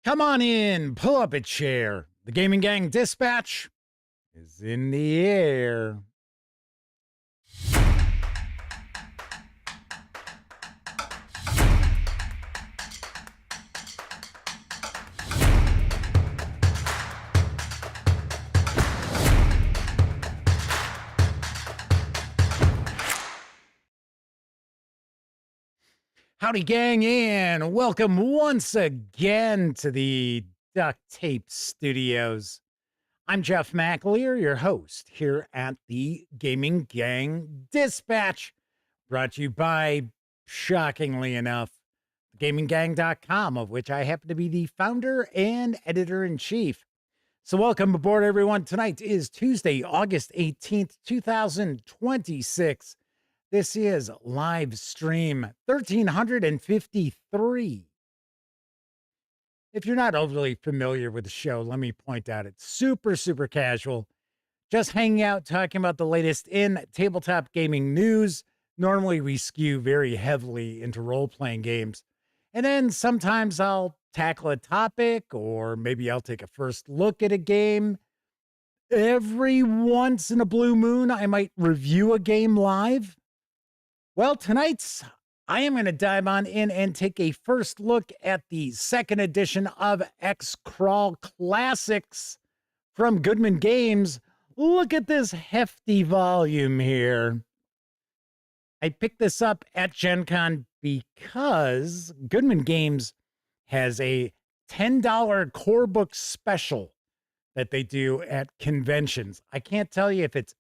Come on in, pull up a chair. The Gaming Gang Dispatch is in the air. Howdy, gang, and welcome once again to the Duct Tape Studios. I'm Jeff McAleer, your host here at the Gaming Gang Dispatch, brought to you by, shockingly enough, gaminggang.com, of which I happen to be the founder and editor-in-chief. So welcome aboard, everyone. Tonight is Tuesday, August 18th, 2026. This is live stream 1353. If you're not overly familiar with the show, let me point out it's super casual. Just hanging out, talking about the latest in tabletop gaming news. Normally we skew very heavily into role-playing games. And then sometimes I'll tackle a topic, or maybe I'll take a first look at a game. Every once in a blue moon, I might review a game live. Well, tonight, I am going to dive on in and take a first look at the second edition of XCrawl Classics from Goodman Games. Look at this hefty volume here. I picked this up at Gen Con because Goodman Games has a $10 core book special that they do at conventions. I can't tell you if it's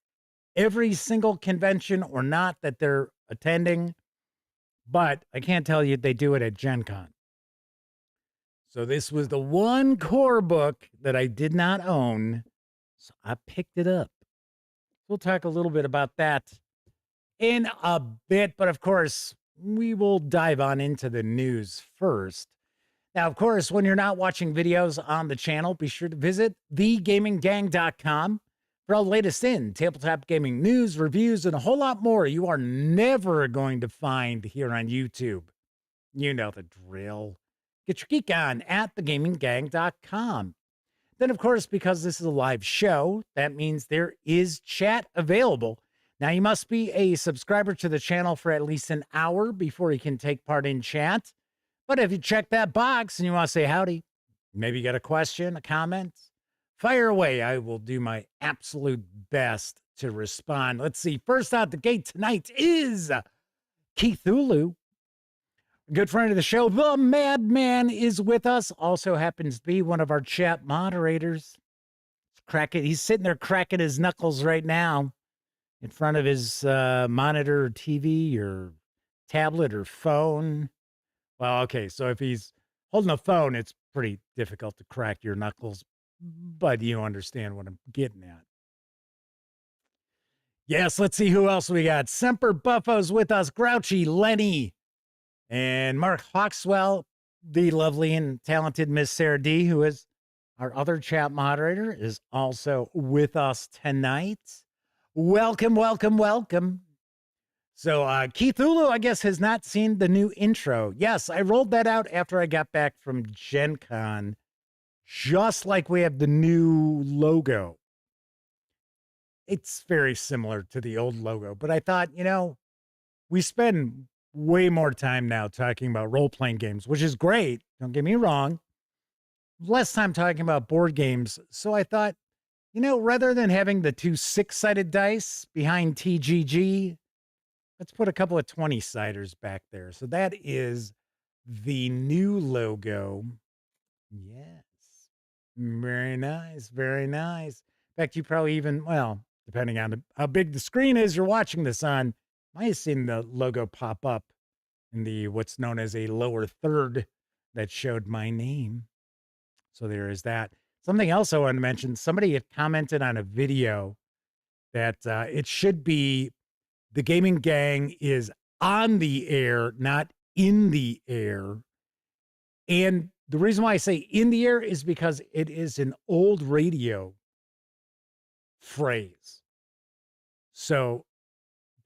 every single convention or not that they're attending, but I can't tell you they do it at Gen Con. So this was the one core book that I did not own, so I picked it up. We'll talk a little bit about that in a bit, but of course, we will dive on into the news first. Now, of course, when you're not watching videos on the channel, be sure to visit thegaminggang.com for all the latest in tabletop gaming news, reviews, and a whole lot more you are never going to find here on YouTube. You know the drill. Get your geek on at thegaminggang.com. Then, of course, because this is a live show, that means there is chat available. Now, you must be a subscriber to the channel for at least an hour before you can take part in chat. But if you check that box and you want to say howdy, maybe you got a question, a comment, fire away. I will do my absolute best to respond. Let's see. First out the gate tonight is Keithulu, a good friend of the show. The Madman is with us. Also happens to be one of our chat moderators. He's sitting there cracking his knuckles right now in front of his monitor or TV or tablet or phone. Well, okay, so if he's holding a phone, it's pretty difficult to crack your knuckles, but you understand what I'm getting at. Yes, let's see who else we got. Semper Buffo's with us, Grouchy Lenny, and Mark Hawkswell, the lovely and talented Miss Sarah D, who is our other chat moderator, is also with us tonight. Welcome. So Keith Ulu, I guess, has not seen the new intro. Yes, I rolled that out after I got back from Gen Con, just like we have the new logo. It's very similar to the old logo, but I thought, we spend way more time now talking about role-playing games, which is great. Don't get me wrong. Less time talking about board games. So I thought, rather than having the two 6-sided dice behind TGG, let's put a couple of 20-siders back there. So that is the new logo. Yes. Very nice. In fact, you probably even, depending on how big the screen is you're watching this on, might have seen the logo pop up in the what's known as a lower third that showed my name. So there is that. Something else I want to mention, somebody had commented on a video that it should be the Gaming Gang is on the air, not in the air. And the reason why I say in the air is because it is an old radio phrase. So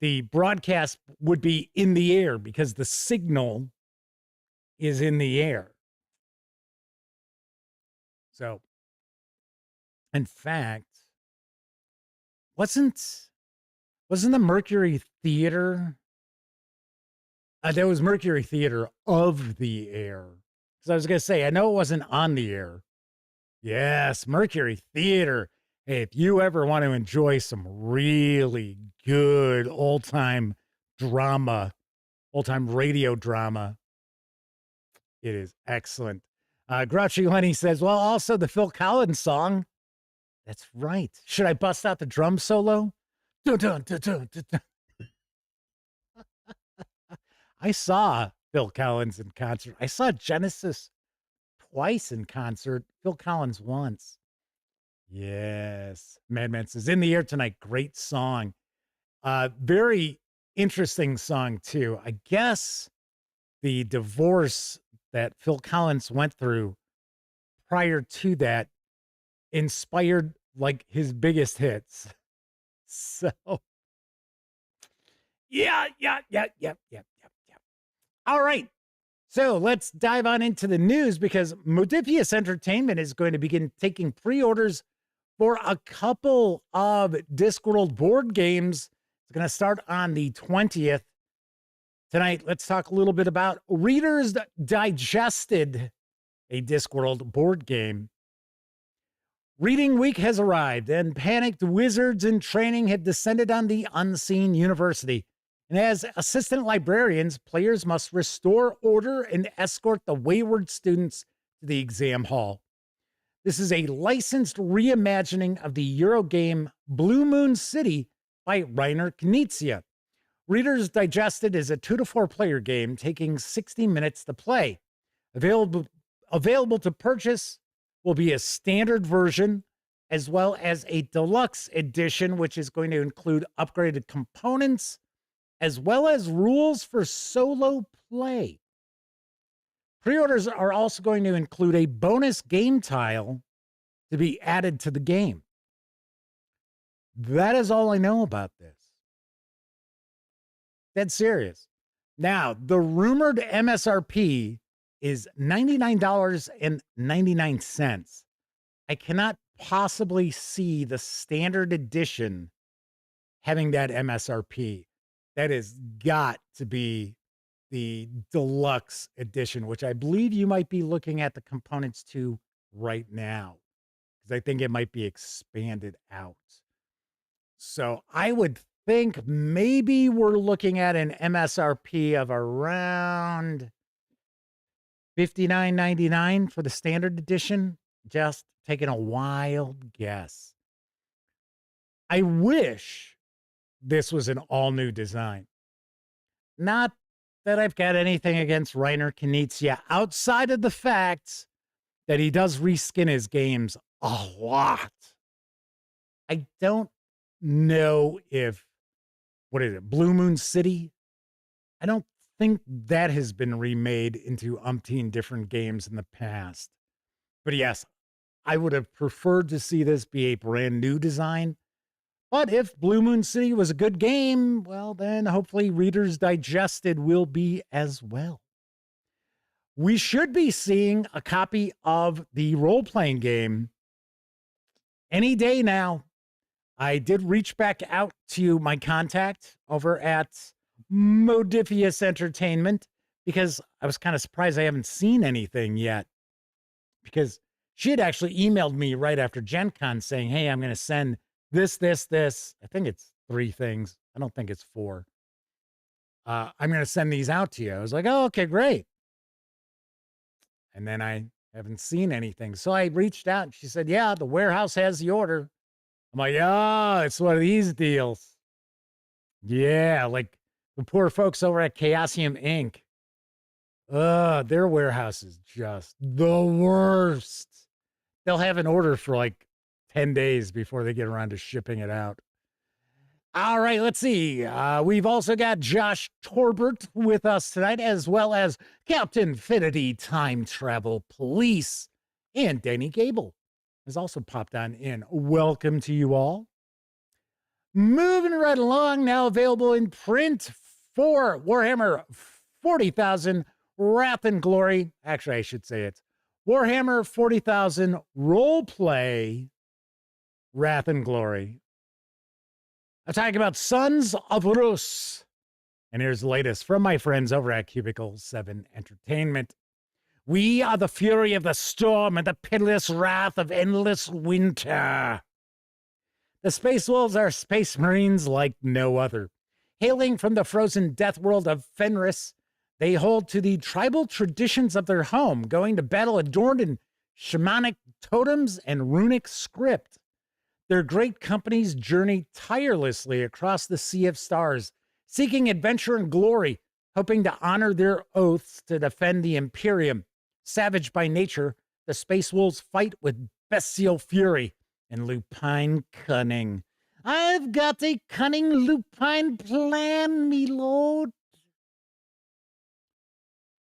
the broadcast would be in the air because the signal is in the air. So, in fact, wasn't the Mercury Theater? There was Mercury Theater of the Air. Because I was going to say, I know it wasn't on the air. Yes, Mercury Theater. Hey, if you ever want to enjoy some really good old-time drama, old-time radio drama, it is excellent. Grouchy Lenny says, well, also the Phil Collins song. That's right. Should I bust out the drum solo? Dun, dun, dun, dun, dun, dun. I saw Phil Collins in concert. I saw Genesis twice in concert, Phil Collins once. Yes. Madman says, in the air tonight. Great song. Very interesting song, too. I guess the divorce that Phil Collins went through prior to that inspired like his biggest hits. So, yeah. All right. So let's dive on into the news because Modiphius Entertainment is going to begin taking pre-orders for a couple of Discworld board games. It's going to start on the 20th. Tonight, let's talk a little bit about Reader's Digested, a Discworld board game. Reading week has arrived, and panicked wizards in training have descended on the unseen university. And as assistant librarians, players must restore order and escort the wayward students to the exam hall. This is a licensed reimagining of the Eurogame Blue Moon City by Reiner Knizia. Reader's Digested is a 2 to 4 player game taking 60 minutes to play. Available to purchase will be a standard version as well as a deluxe edition, which is going to include upgraded components as well as rules for solo play. Pre-orders are also going to include a bonus game tile to be added to the game. That is all I know about this. Dead serious. Now, the rumored MSRP is $99.99. I cannot possibly see the standard edition having that MSRP. That has got to be the deluxe edition, which I believe you might be looking at the components to right now, because I think it might be expanded out. So I would think maybe we're looking at an MSRP of around $59.99 for the standard edition. Just taking a wild guess. I wish this was an all-new design. Not that I've got anything against Reiner Knizia, outside of the fact that he does reskin his games a lot. I don't know if, what is it, Blue Moon City? I don't think that has been remade into umpteen different games in the past. But yes, I would have preferred to see this be a brand new design. But if Blue Moon City was a good game, well, then hopefully Reader's Digested will be as well. We should be seeing a copy of the role-playing game any day now. I did reach back out to my contact over at Modiphius Entertainment because I was kind of surprised I haven't seen anything yet, because she had actually emailed me right after Gen Con saying, hey, I'm going to send this. I think it's 3 things. I don't think it's 4. I'm going to send these out to you. I was like, oh, okay, great. And then I haven't seen anything. So I reached out and she said, yeah, the warehouse has the order. I'm like, oh, it's one of these deals. Yeah, like the poor folks over at Chaosium Inc. Their warehouse is just the worst. They'll have an order for like 10 days before they get around to shipping it out. All right, let's see. We've also got Josh Torbert with us tonight, as well as Captain Finity Time Travel Police, and Danny Gable has also popped on in. Welcome to you all. Moving right along, now available in print for Warhammer 40,000 Wrath and Glory. Actually, I should say it's Warhammer 40,000 Roleplay Wrath and Glory. I'm talking about Sons of Rus. And here's the latest from my friends over at Cubicle 7 Entertainment. We are the fury of the storm and the pitiless wrath of endless winter. The Space Wolves are space marines like no other. Hailing from the frozen death world of Fenris, they hold to the tribal traditions of their home, going to battle adorned in shamanic totems and runic script. Their great companies journey tirelessly across the sea of stars, seeking adventure and glory, hoping to honor their oaths to defend the Imperium. Savage by nature, the Space Wolves fight with bestial fury and lupine cunning. I've got a cunning lupine plan, me lord.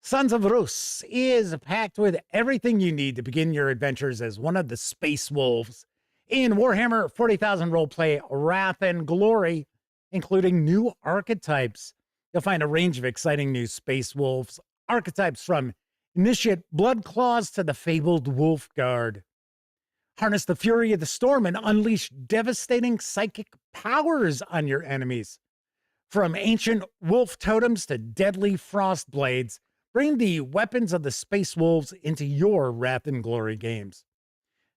Sons of Rus is packed with everything you need to begin your adventures as one of the Space Wolves in Warhammer 40,000 Roleplay Wrath and Glory, including new archetypes. You'll find a range of exciting new Space Wolves archetypes from Initiate Bloodclaws to the fabled Wolf Guard. Harness the fury of the storm and unleash devastating psychic powers on your enemies. From ancient wolf totems to deadly frost blades, bring the weapons of the Space Wolves into your Wrath and Glory games.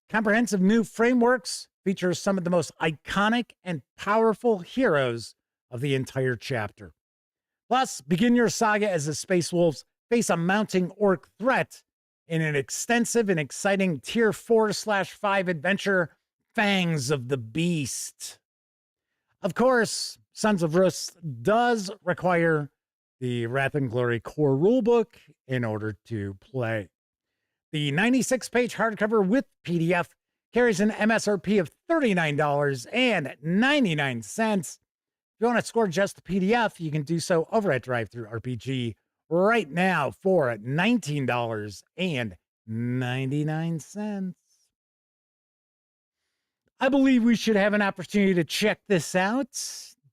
Comprehensive new frameworks feature some of the most iconic and powerful heroes of the entire chapter. Plus, begin your saga as the Space Wolves face a mounting orc threat in an extensive and exciting Tier 4/5 adventure, Fangs of the Beast. Of course, Sons of Rus does require the Wrath and Glory core rulebook in order to play. The 96-page hardcover with PDF carries an MSRP of $39.99. If you want to score just the PDF, you can do so over at DriveThruRPG right now for $19.99. I believe we should have an opportunity to check this out,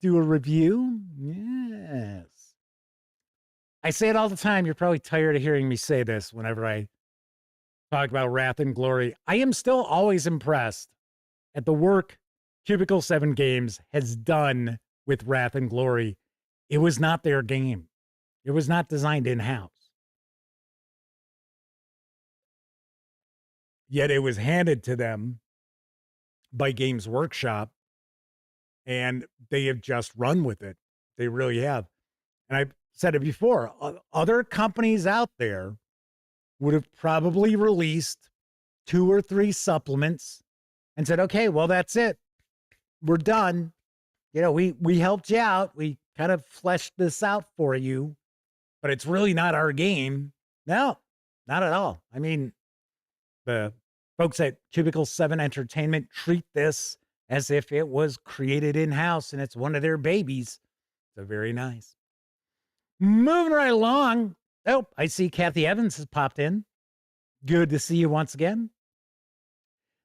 do a review. Yes. I say it all the time. You're probably tired of hearing me say this whenever I talk about Wrath and Glory. I am still always impressed at the work Cubicle 7 Games has done with Wrath and Glory. It was not their game. It was not designed in-house. Yet it was handed to them by Games Workshop, and they have just run with it. They really have. And I've said it before, other companies out there would have probably released 2 or 3 supplements and said, okay, well, that's it. We're done. You know, we helped you out. We kind of fleshed this out for you, but it's really not our game. No, not at all. I mean, the folks at Cubicle 7 Entertainment treat this as if it was created in-house and it's one of their babies. So very nice. Moving right along. Oh, I see Kathy Evans has popped in. Good to see you once again.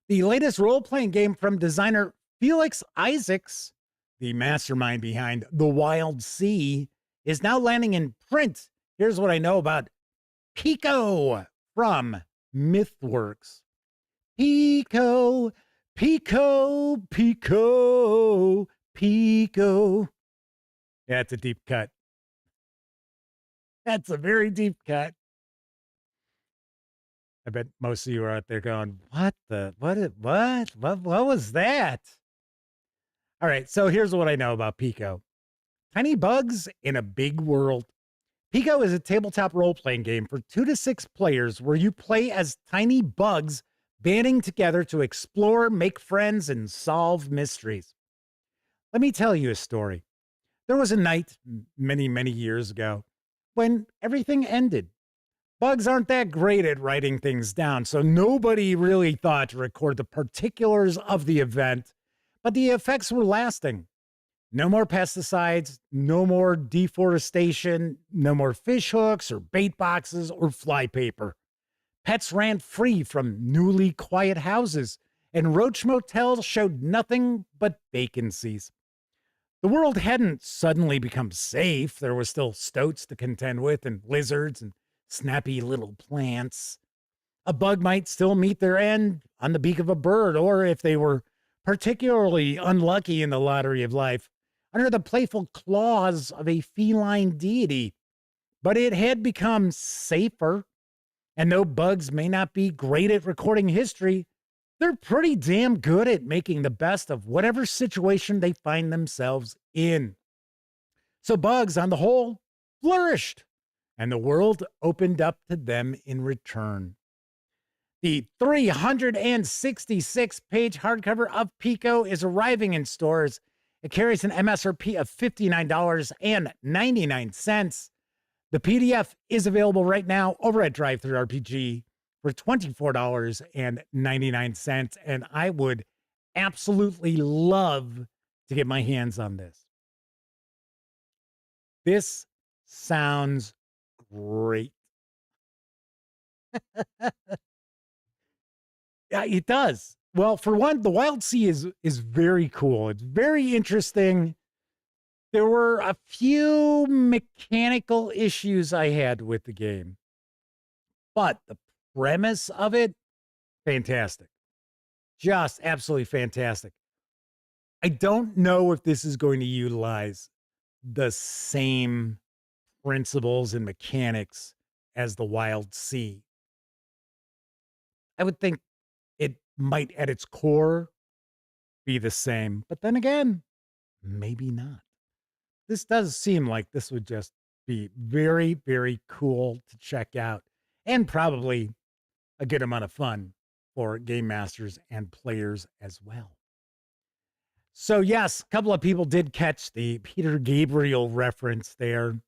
The latest role-playing game from designer Felix Isaacs, the mastermind behind The Wild Sea, is now landing in print. Here's what I know about Pico from Mythworks. Pico, Pico, Pico, Pico. Yeah, it's a deep cut. That's a very deep cut. I bet most of you are out there going, what was that? All right, so here's what I know about Pico. Tiny bugs in a big world. Pico is a tabletop role-playing game for 2 to 6 players where you play as tiny bugs banding together to explore, make friends, and solve mysteries. Let me tell you a story. There was a night many, many years ago when everything ended. Bugs aren't that great at writing things down, so nobody really thought to record the particulars of the event, but the effects were lasting. No more pesticides, no more deforestation, no more fish hooks or bait boxes or fly paper. Pets ran free from newly quiet houses, and roach motels showed nothing but vacancies. The world hadn't suddenly become safe. There was still stoats to contend with and lizards and snappy little plants. A bug might still meet their end on the beak of a bird, or if they were particularly unlucky in the lottery of life, under the playful claws of a feline deity. But it had become safer, and though bugs may not be great at recording history, they're pretty damn good at making the best of whatever situation they find themselves in. So bugs, on the whole, flourished, and the world opened up to them in return. The 366-page hardcover of Pico is arriving in stores. It carries an MSRP of $59.99. The PDF is available right now over at DriveThruRPG for $24.99, and I would absolutely love to get my hands on this. This sounds great. Yeah, it does. Well, for one, the Wild Sea is very cool. It's very interesting. There were a few mechanical issues I had with the game, but the premise of it, fantastic. Just absolutely fantastic. I don't know if this is going to utilize the same principles and mechanics as the Wild Sea. I would think it might at its core be the same, but then again, maybe not. This does seem like this would just be very, very cool to check out, and probably a good amount of fun for game masters and players as well. So yes, a couple of people did catch the Peter Gabriel reference there.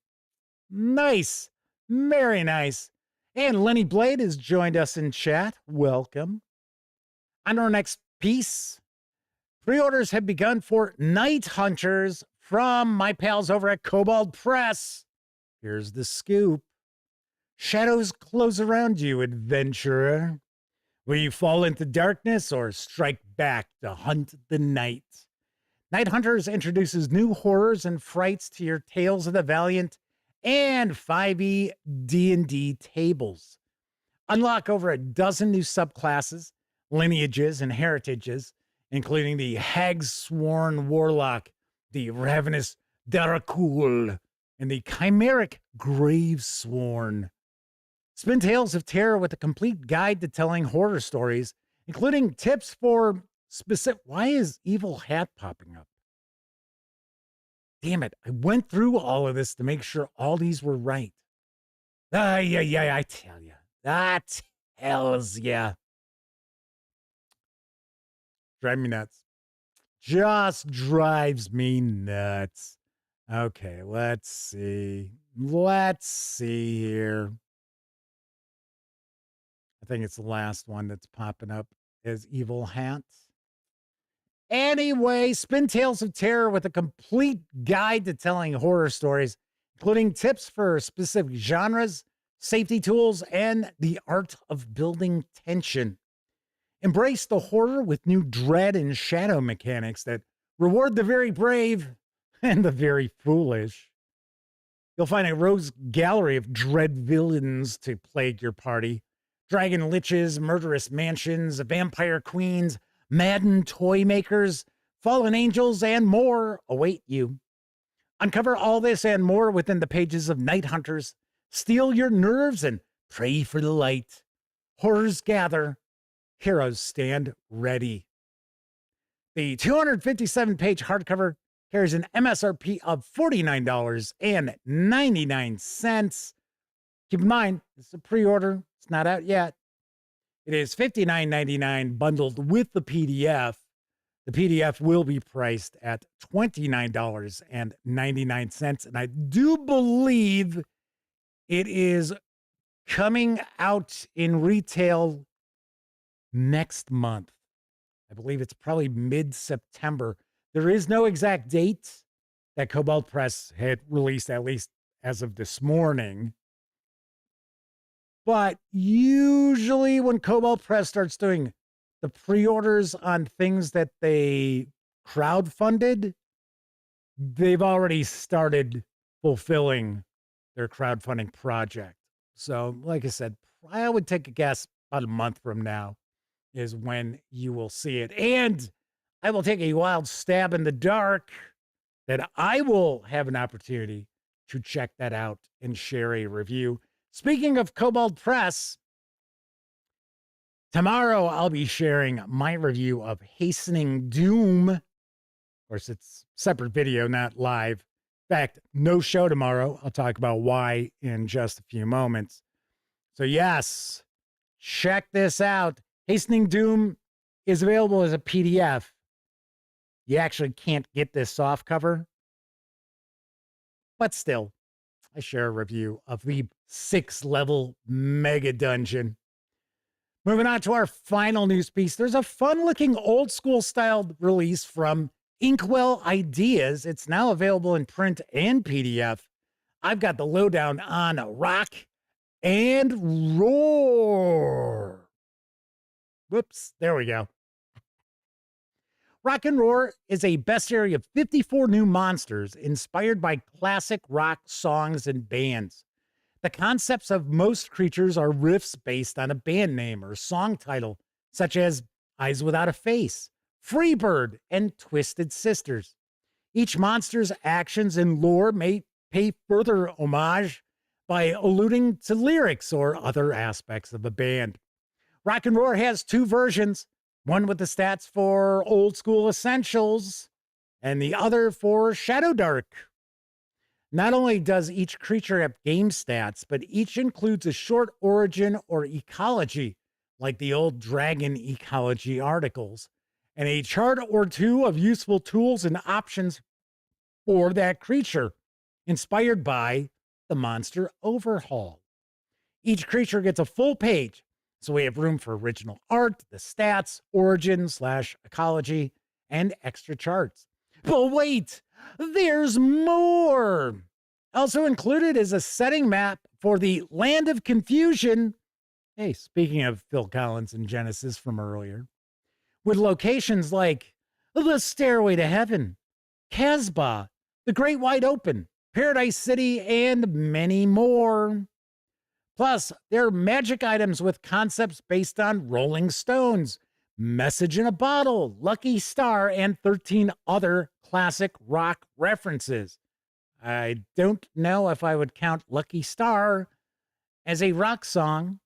Nice. Very nice. And Lenny Blade has joined us in chat. Welcome. On our next piece, pre-orders have begun for Night Hunters from my pals over at Kobold Press. Here's the scoop. Shadows close around you, adventurer. Will you fall into darkness or strike back to hunt the night? Night Hunters introduces new horrors and frights to your Tales of the Valiant and 5e D&D tables. Unlock over a dozen new subclasses, lineages, and heritages, including the Hag-Sworn Warlock, the Ravenous Darakul, and the Chimeric Gravesworn. Spin Tales of Terror with a complete guide to telling horror stories, including tips for specific... Why is Evil Hat popping up? Damn it, I went through all of this to make sure all these were right. I tell you. That tells ya. Drive me nuts. Just drives me nuts. Okay, let's see. Let's see here. I think it's the last one that's popping up as Evil Hat. Anyway, Spin Tales of Terror with a complete guide to telling horror stories, including tips for specific genres, safety tools, and the art of building tension. Embrace the horror with new dread and shadow mechanics that reward the very brave and the very foolish. You'll find a rogues gallery of dread villains to plague your party. Dragon liches, murderous mansions, vampire queens, madden toy makers, fallen angels, and more await you. Uncover all this and more within the pages of Night Hunters. Steel your nerves and pray for the light. Horrors gather. Heroes stand ready. The 257-page hardcover carries an MSRP of $49.99. Keep in mind, this is a pre-order. It's not out yet. It is $59.99 bundled with the PDF. The PDF will be priced at $29.99. And I do believe it is coming out in retail next month. I believe it's probably mid-September. There is no exact date that Kobold Press had released, at least as of this morning. But usually when Kobold Press starts doing the pre-orders on things that they crowdfunded, they've already started fulfilling their crowdfunding project. So, like I said, I would take a guess about a month from now is when you will see it. And I will take a wild stab in the dark that I will have an opportunity to check that out and share a review. Speaking of Kobold Press, tomorrow I'll be sharing my review of Hastening Doom. Of course, it's separate video, not live. In fact, no show tomorrow. I'll talk about why in just a few moments. So yes, check this out. Hastening Doom is available as a PDF. You actually can't get this softcover. But still, I share a review of the 6-level mega dungeon. Moving on to our final news piece. There's a fun-looking old-school styled release from Inkwell Ideas. It's now available in print and PDF. I've got the lowdown on Rock and Roar. Whoops, there we go. Rock and Roar is a bestiary of 54 new monsters inspired by classic rock songs and bands. The concepts of most creatures are riffs based on a band name or song title, such as Eyes Without a Face, Freebird, and Twisted Sisters. Each monster's actions and lore may pay further homage by alluding to lyrics or other aspects of a band. Rock and Roar has 2 versions, one with the stats for Old School Essentials and the other for Shadow Dark. Not only does each creature have game stats, but each includes a short origin or ecology, like the old Dragon Ecology articles, and a chart or 2 of useful tools and options for that creature, inspired by the Monster Overhaul. Each creature gets a full page, so we have room for original art, the stats, origin/ecology, and extra charts. But wait, there's more! Also included is a setting map for the Land of Confusion. Hey, speaking of Phil Collins and Genesis from earlier, with locations like the Stairway to Heaven, Casbah, the Great Wide Open, Paradise City, and many more. Plus, there are magic items with concepts based on Rolling Stones, Message in a Bottle, Lucky Star, and 13 other classic rock references. I don't know if I would count Lucky Star as a rock song.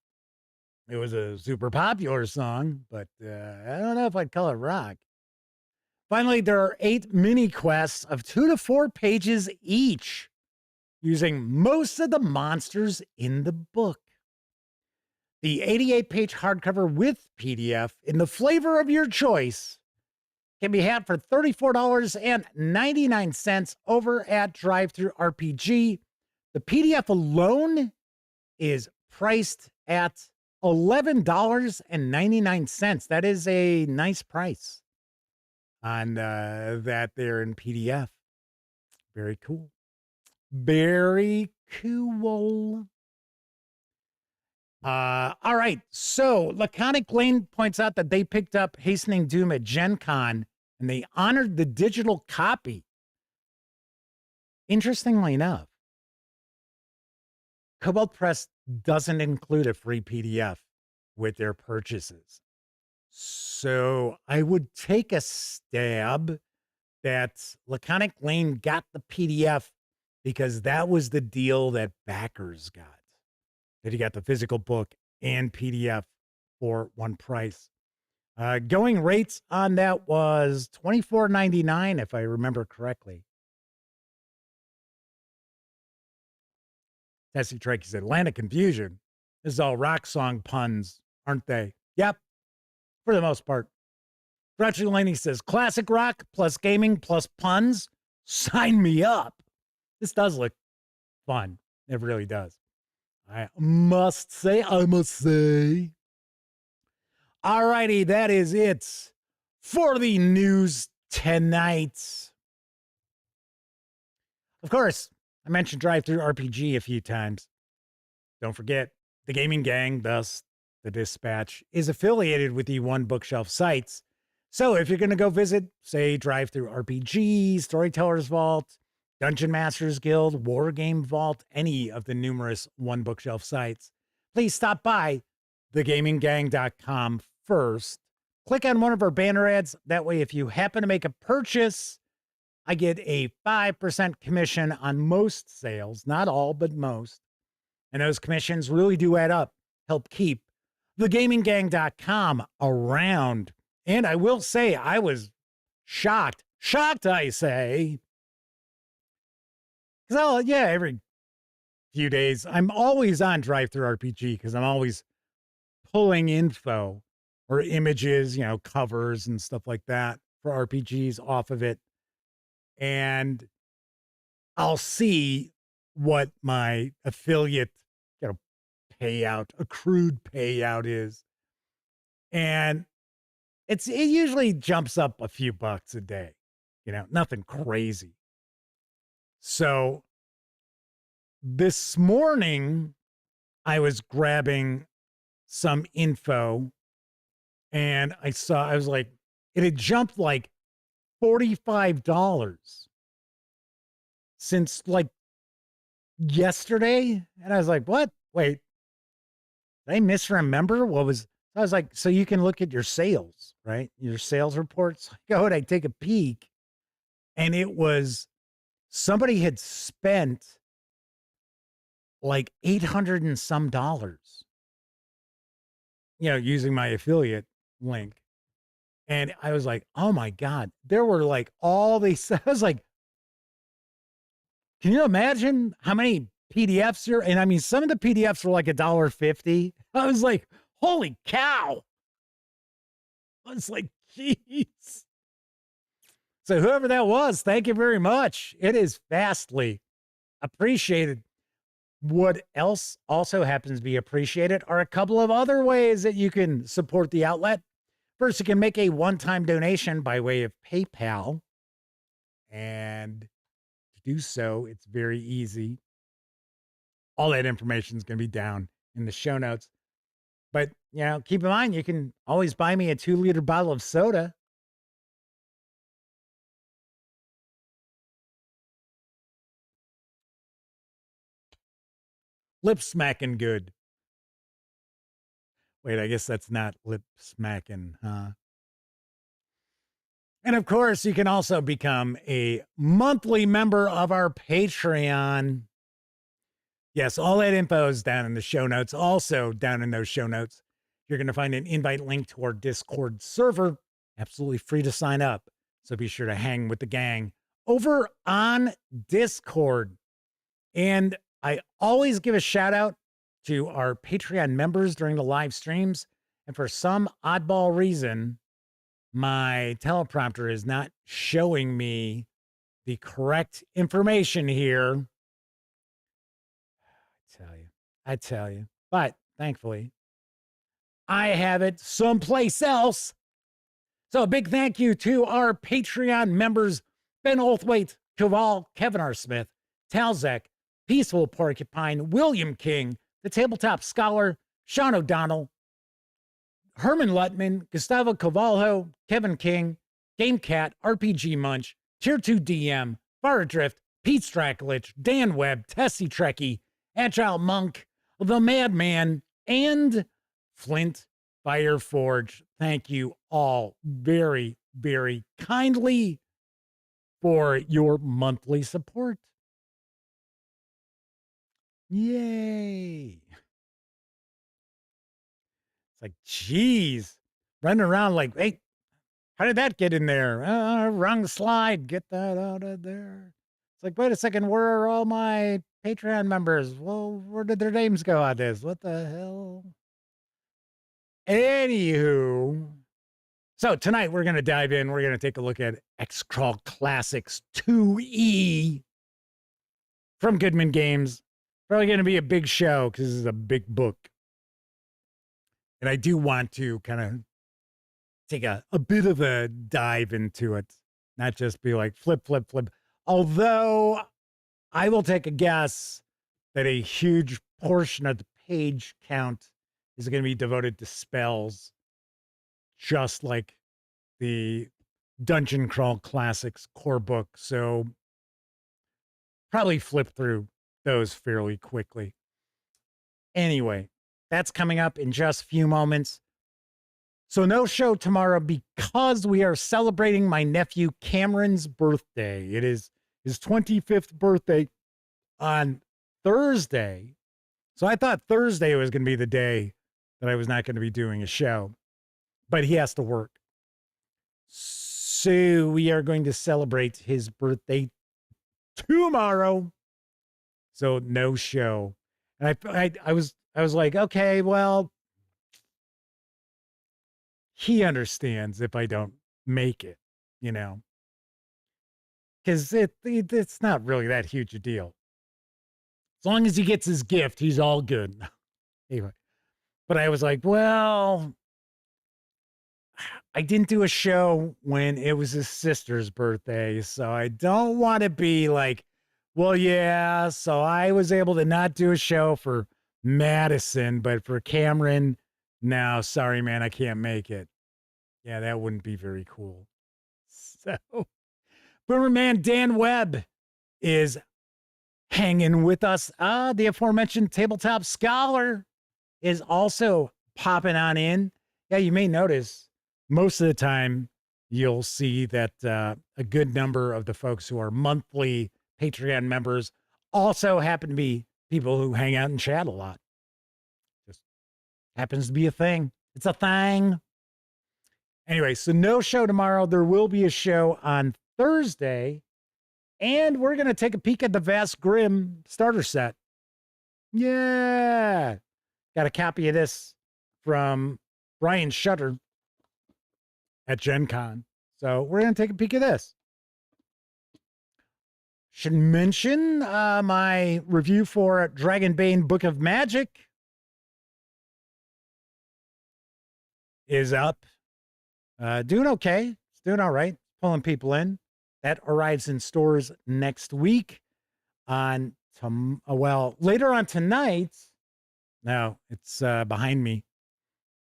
It was a super popular song, but I don't know if I'd call it rock. Finally, there are 8 mini quests of 2 to 4 pages each, using most of the monsters in the book. The 88-page hardcover with PDF in the flavor of your choice can be had for $34.99 over at Drive-Thru RPG. The PDF alone is priced at $11.99. That is a nice price on that there in PDF. Very cool. Very cool. All right. So Laconic Lane points out that they picked up Hastening Doom at Gen Con and they honored the digital copy. Interestingly enough, Kobold Press doesn't include a free PDF with their purchases. So I would take a stab that Laconic Lane got the PDF because that was the deal that backers got. That he got the physical book and PDF for one price. Going rates on that was $24.99, if I remember correctly. Tessie Trekkie said, Land of Confusion. This is all rock song puns, aren't they? Yep, for the most part. Grouchy Laney says, classic rock plus gaming plus puns. Sign me up. This does look fun. It really does. I must say. All righty, that is it for the news tonight. Of course, I mentioned Drive-Thru RPG a few times. Don't forget, the Gaming Gang, thus the Dispatch, is affiliated with the One Bookshelf sites. So if you're going to go visit, say, Drive-Thru RPG, Storyteller's Vault, Dungeon Masters Guild, War Game Vault, any of the numerous One Bookshelf sites, please stop by thegaminggang.com first. Click on one of our banner ads. That way, if you happen to make a purchase, I get a 5% commission on most sales, not all, but most. And those commissions really do add up, help keep thegaminggang.com around. And I will say, I was shocked, I say. Because, every few days, I'm always on DriveThruRPG because I'm always pulling info or images, covers and stuff like that for RPGs off of it. And I'll see what my affiliate, accrued payout is. And it usually jumps up a few bucks a day, nothing crazy. So this morning I was grabbing some info and I was like, it had jumped like $45 since like yesterday. And I was like, what? Wait, did I misremember? I was like, so you can look at your sales, right? Your sales reports. Go ahead, I take a peek. And it was, somebody had spent like $800 and some dollars, using my affiliate link. And I was like, oh my God, there were like all these, I was like, can you imagine how many PDFs here? And I mean, some of the PDFs were like $1.50. I was like, holy cow. I was like, geez. So whoever that was, thank you very much. It is vastly appreciated. What else also happens to be appreciated are a couple of other ways that you can support the outlet. First, you can make a one-time donation by way of PayPal. And to do so, it's very easy. All that information is going to be down in the show notes. But, keep in mind, you can always buy me a 2-liter bottle of soda. Lip smacking good. Wait, I guess that's not lip smacking, huh? And of course, you can also become a monthly member of our Patreon. Yes, all that info is down in the show notes. Also, down in those show notes, you're going to find an invite link to our Discord server. Absolutely free to sign up. So be sure to hang with the gang over on Discord. And I always give a shout out to our Patreon members during the live streams. And for some oddball reason, my teleprompter is not showing me the correct information here. I tell you. But thankfully, I have it someplace else. So a big thank you to our Patreon members, Ben Oathwaite, Koval, Kevin R. Smith, Talzek, Peaceful Porcupine, William King, The Tabletop Scholar, Sean O'Donnell, Herman Lutman, Gustavo Cavalho, Kevin King, Game Cat, RPG Munch, Tier 2 DM, Faradrift, Pete Stracklich, Dan Webb, Tessie Trekkie, Agile Monk, The Madman, and Flint Fireforge. Thank you all very, very kindly for your monthly support. Yay. It's like, geez, running around like, hey, how did that get in there? Wrong slide. Get that out of there. It's like, wait a second, where are all my Patreon members? Well, where did their names go on this? What the hell? Anywho, so tonight we're going to dive in. We're going to take a look at XCrawl Classics 2E from Goodman Games. Probably going to be a big show because this is a big book. And I do want to kind of take a bit of a dive into it, not just be like flip, flip, flip. Although I will take a guess that a huge portion of the page count is going to be devoted to spells, just like the Dungeon Crawl Classics core book. So probably flip through those fairly quickly. Anyway, That's coming up in just a few moments. So no show tomorrow because we are celebrating my nephew Cameron's birthday. It is his 25th birthday on Thursday. So I thought Thursday was going to be the day that I was not going to be doing a show, but he has to work. So we are going to celebrate his birthday tomorrow. So no show. And I was like, okay, well, he understands if I don't make it, you know, because it's not really that huge a deal. As long as he gets his gift, he's all good. Anyway, but I was like, well, I didn't do a show when it was his sister's birthday, so I don't want to be like, well, yeah, so I was able to not do a show for Madison, but for Cameron, no, sorry, man, I can't make it. Yeah, that wouldn't be very cool. So, Boomerman Dan Webb is hanging with us. The aforementioned Tabletop Scholar is also popping on in. Yeah, you may notice most of the time you'll see that a good number of the folks who are monthly Patreon members also happen to be people who hang out and chat a lot. Just happens to be a thing. It's a thing. Anyway, so no show tomorrow. There will be a show on Thursday, and we're going to take a peek at the Vast Grimm starter set. Yeah. Got a copy of this from Brian Shutter at Gen Con. So we're going to take a peek at this. Should mention my review for Dragonbane Book of Magic is up. Doing okay. It's doing all right. Pulling people in. That arrives in stores next week. Later on tonight. No, it's behind me.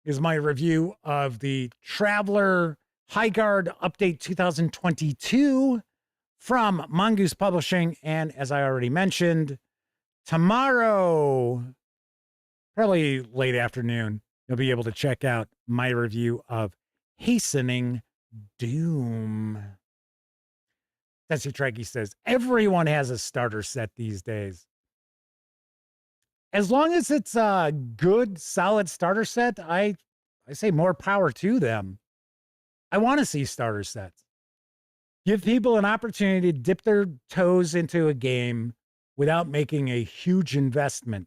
Is my review of the Traveler High Guard Update 2022 from Mongoose Publishing. And as I already mentioned, tomorrow, probably late afternoon, you'll be able to check out my review of Hastening Doom. Tessie Trekkie says, everyone has a starter set these days. As long as it's a good, solid starter set, I say more power to them. I want to see starter sets. Give people an opportunity to dip their toes into a game without making a huge investment.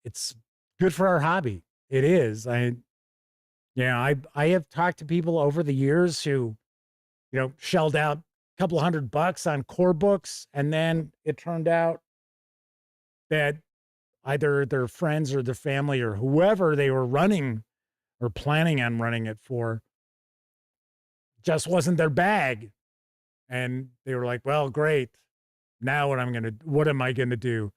It's good for our hobby. It is. I have talked to people over the years who, shelled out a couple of $100 on core books, and then it turned out that either their friends or their family or whoever they were running or planning on running it for just wasn't their bag. And they were like, well, great. Now what am I going to do?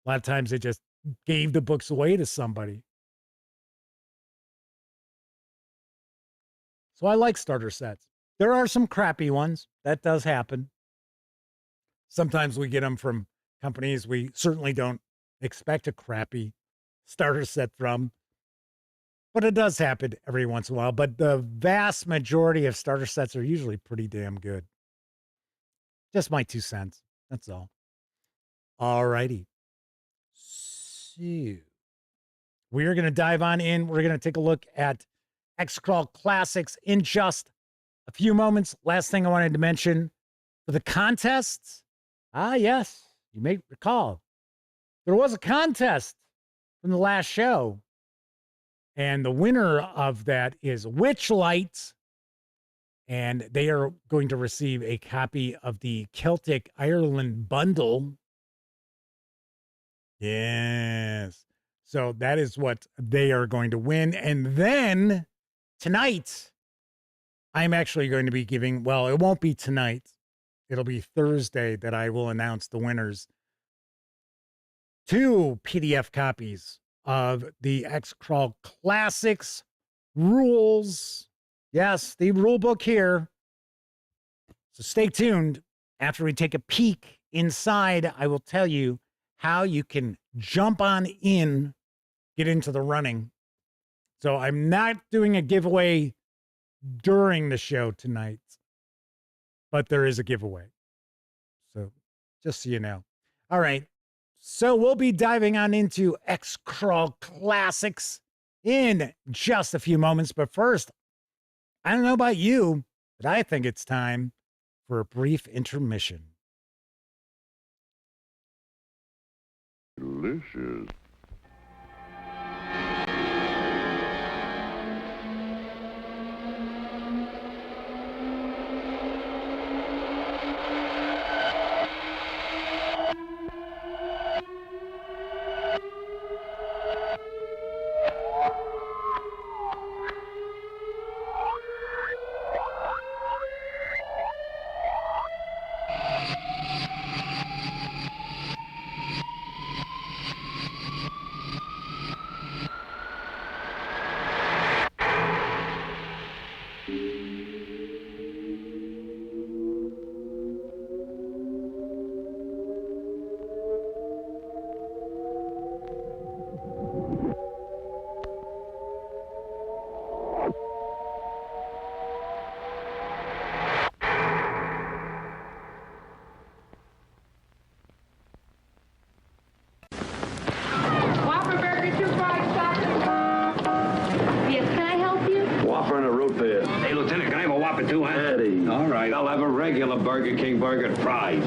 A lot of times they just gave the books away to somebody. So I like starter sets. There are some crappy ones. That does happen. Sometimes we get them from companies we certainly don't expect a crappy starter set from. But it does happen every once in a while. But the vast majority of starter sets are usually pretty damn good. Just my 2 cents. That's all. All righty. So we are going to dive on in. We're going to take a look at XCrawl Classics in just a few moments. Last thing I wanted to mention for the contests. Yes, you may recall there was a contest from the last show. And the winner of that is Witchlight. And they are going to receive a copy of the Celtic Ireland bundle. Yes. So that is what they are going to win. And then tonight, I'm actually going to be giving, well, it won't be tonight. It'll be Thursday that I will announce the winners. 2 PDF copies of the XCrawl Classics rules. Yes, the rule book here. So stay tuned. After we take a peek inside, I will tell you how you can jump on in get into the running. So I'm not doing a giveaway during the show tonight, but there is a giveaway. So just so you know. All right. So we'll be diving on into XCrawl Classics in just a few moments. But first, I don't know about you, but I think it's time for a brief intermission. Delicious. Burger King burger fries.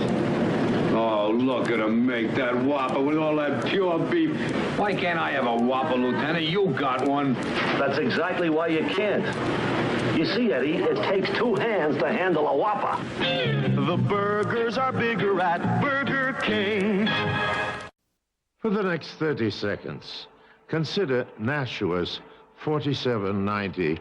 Oh, look at him make that Whopper with all that pure beef. Why can't I have a Whopper, Lieutenant? You got one. That's exactly why you can't. You see, Eddie, it takes two hands to handle a Whopper. The burgers are bigger at Burger King. For the next 30 seconds, consider Nashua's 4790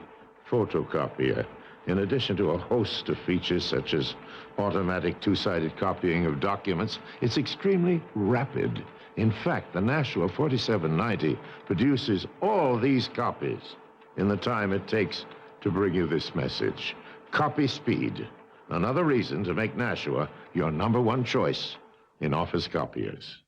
photocopier. In addition to a host of features such as automatic two-sided copying of documents, it's extremely rapid. In fact, the Nashua 4790 produces all these copies in the time it takes to bring you this message. Copy speed. Another reason to make Nashua your #1 choice in office copiers.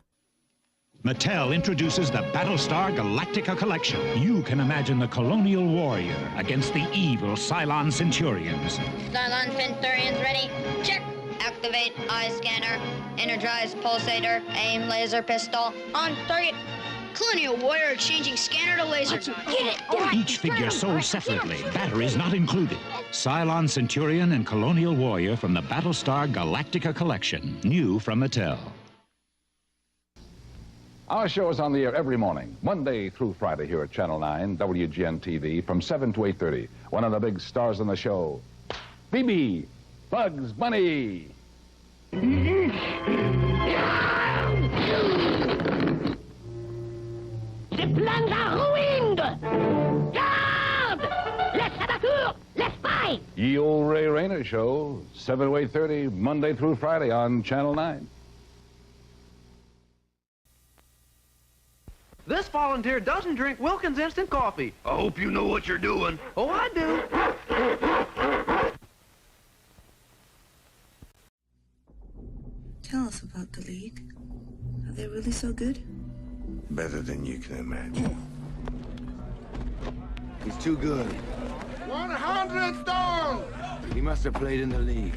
Mattel introduces the Battlestar Galactica collection. You can imagine the colonial warrior against the evil Cylon Centurions. Cylon Centurions ready? Check. Activate eye scanner. Energize pulsator. Aim laser pistol. On target. Colonial warrior changing scanner to laser. Get it. Each figure sold separately. Batteries not included. Cylon Centurion and colonial warrior from the Battlestar Galactica collection. New from Mattel. Our show is on the air every morning, Monday through Friday here at Channel 9, WGN-TV, from 7 to 8:30. One of the big stars on the show, Phoebe, Bugs Bunny. Le plans are ruined! Garde! Les saboteurs! Les spies! Ye Old Ray Rayner Show, 7 to 8:30, Monday through Friday on Channel 9. This volunteer doesn't drink Wilkins instant coffee. I hope you know what you're doing. Oh, I do. Tell us about the League. Are they really so good? Better than you can imagine. He's too good. 100 stone! He must have played in the League.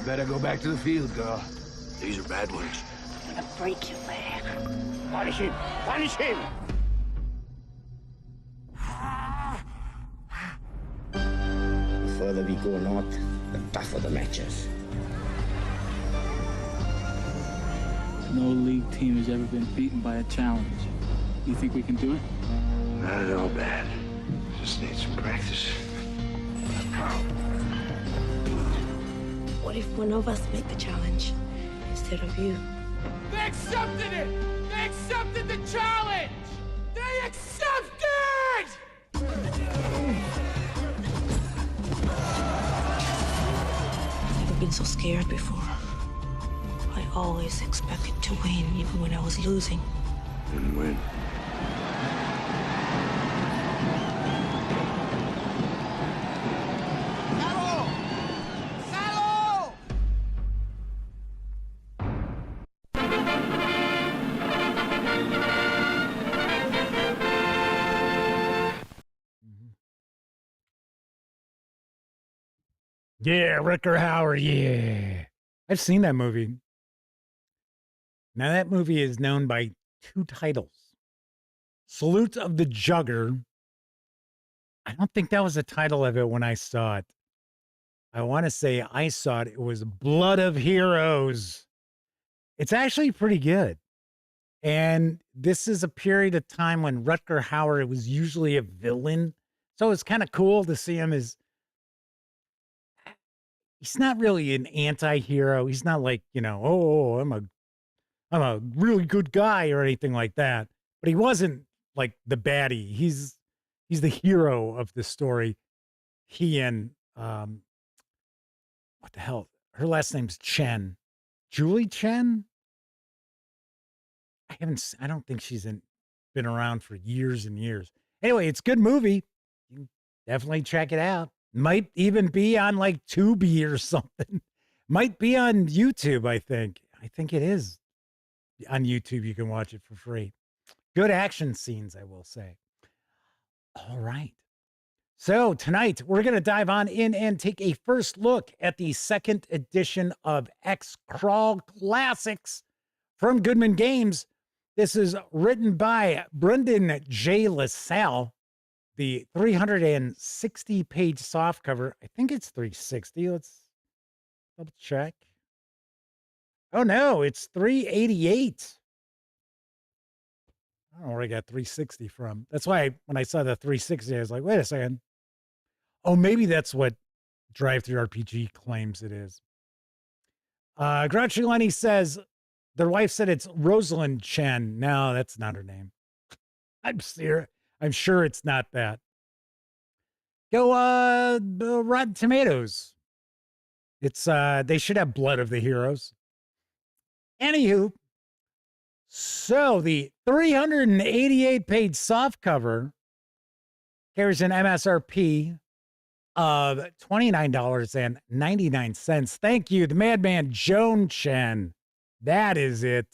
Better go back to the field, girl. These are bad ones. I'm gonna break your leg. Punish him! Punish him! The further we go north, the tougher the matches. No league team has ever been beaten by a challenge. You think we can do it? Not at all bad. Just need some practice. What if one of us make the challenge instead of you? They accepted it! They accepted the challenge! They accepted! I've never been so scared before. I always expected to win, even when I was losing. And win. Yeah, Rutger Hauer, yeah. I've seen that movie. Now, that movie is known by 2 titles. Salute of the Jugger. I don't think that was the title of it when I saw it. I want to say I saw it. It was Blood of Heroes. It's actually pretty good. And this is a period of time when Rutger Hauer was usually a villain. So it's kind of cool to see him as, he's not really an anti-hero. He's not like, oh, I'm a really good guy or anything like that. But he wasn't like the baddie. He's the hero of the story. He and what the hell? Her last name's Chen. Julie Chen? I don't think she's been around for years and years. Anyway, it's a good movie. You can definitely check it out. Might even be on like Tubi or something. Might be on YouTube, I think. I think it is on YouTube. You can watch it for free. Good action scenes, I will say. All right. So tonight, we're going to dive on in and take a first look at the 2nd edition of XCrawl Classics from Goodman Games. This is written by Brendan J. LaSalle, the 360-page softcover. I think it's 360. Let's double check. Oh, no, it's 388. I don't know where I got 360 from. That's why when I saw the 360, I was like, wait a second. Oh, maybe that's what Drive-Thru RPG claims it is. Grouchy Lenny says, their wife said it's Rosalind Chen. No, that's not her name. I'm sure it's not that. Go, Rotten Tomatoes. It's, they should have Blood of the Heroes. Anywho, so the 388-page softcover carries an MSRP of $29.99. Thank you, the madman Joan Chen. That is it.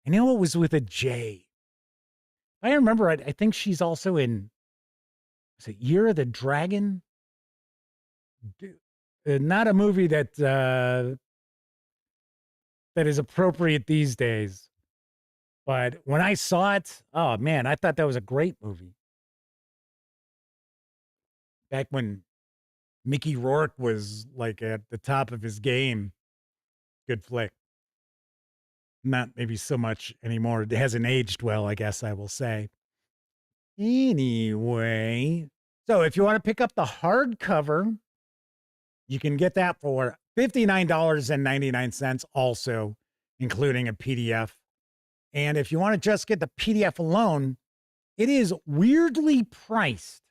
I know it was with a J. If I remember right, I think she's also in, is it Year of the Dragon? Not a movie that that is appropriate these days. But when I saw it, oh man, I thought that was a great movie. Back when Mickey Rourke was like at the top of his game. Good flick. Not maybe so much anymore. It hasn't aged well, I guess I will say. Anyway, so if you want to pick up the hardcover, you can get that for $59.99, also including a PDF. And if you want to just get the PDF alone, it is weirdly priced.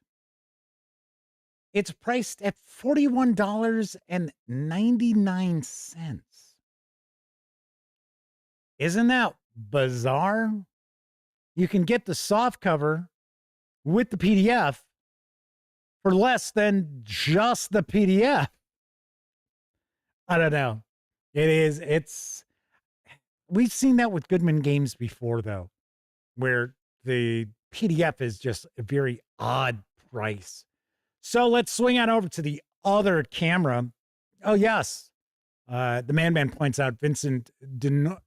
It's priced at $41.99. Isn't that bizarre? You can get the soft cover with the PDF for less than just the PDF. I don't know. We've seen that with Goodman Games before, though, where the PDF is just a very odd price. So let's swing on over to the other camera. Oh, yes. The man points out Vincent D'Onofrio.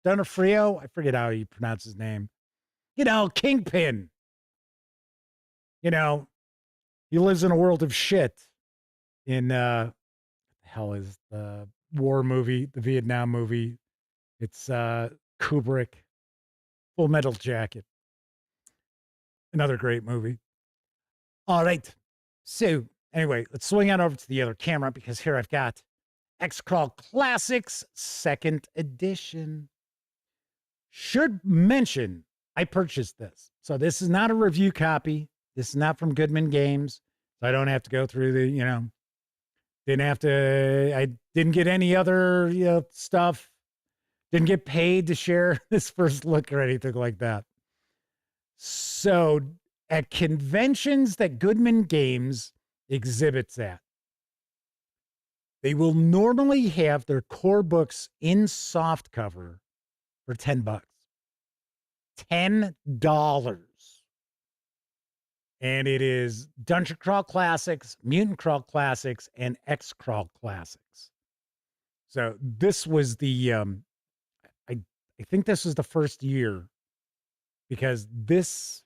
I forget how you pronounce his name. Kingpin. He lives in a world of shit in, what the hell is the war movie, the Vietnam movie? It's Kubrick, Full Metal Jacket. Another great movie. All right. So anyway, let's swing on over to the other camera because here I've got XCrawl Classics 2nd edition. Should mention I purchased this. So this is not a review copy. This is not from Goodman Games. So I don't have to go through the, I didn't get any other stuff. Didn't get paid to share this first look or anything like that. So at conventions that Goodman Games exhibits at, they will normally have their core books in softcover for $10. $10. And it is Dungeon Crawl Classics, Mutant Crawl Classics, and XCrawl Classics. So this was the, I think this was the first year, because this,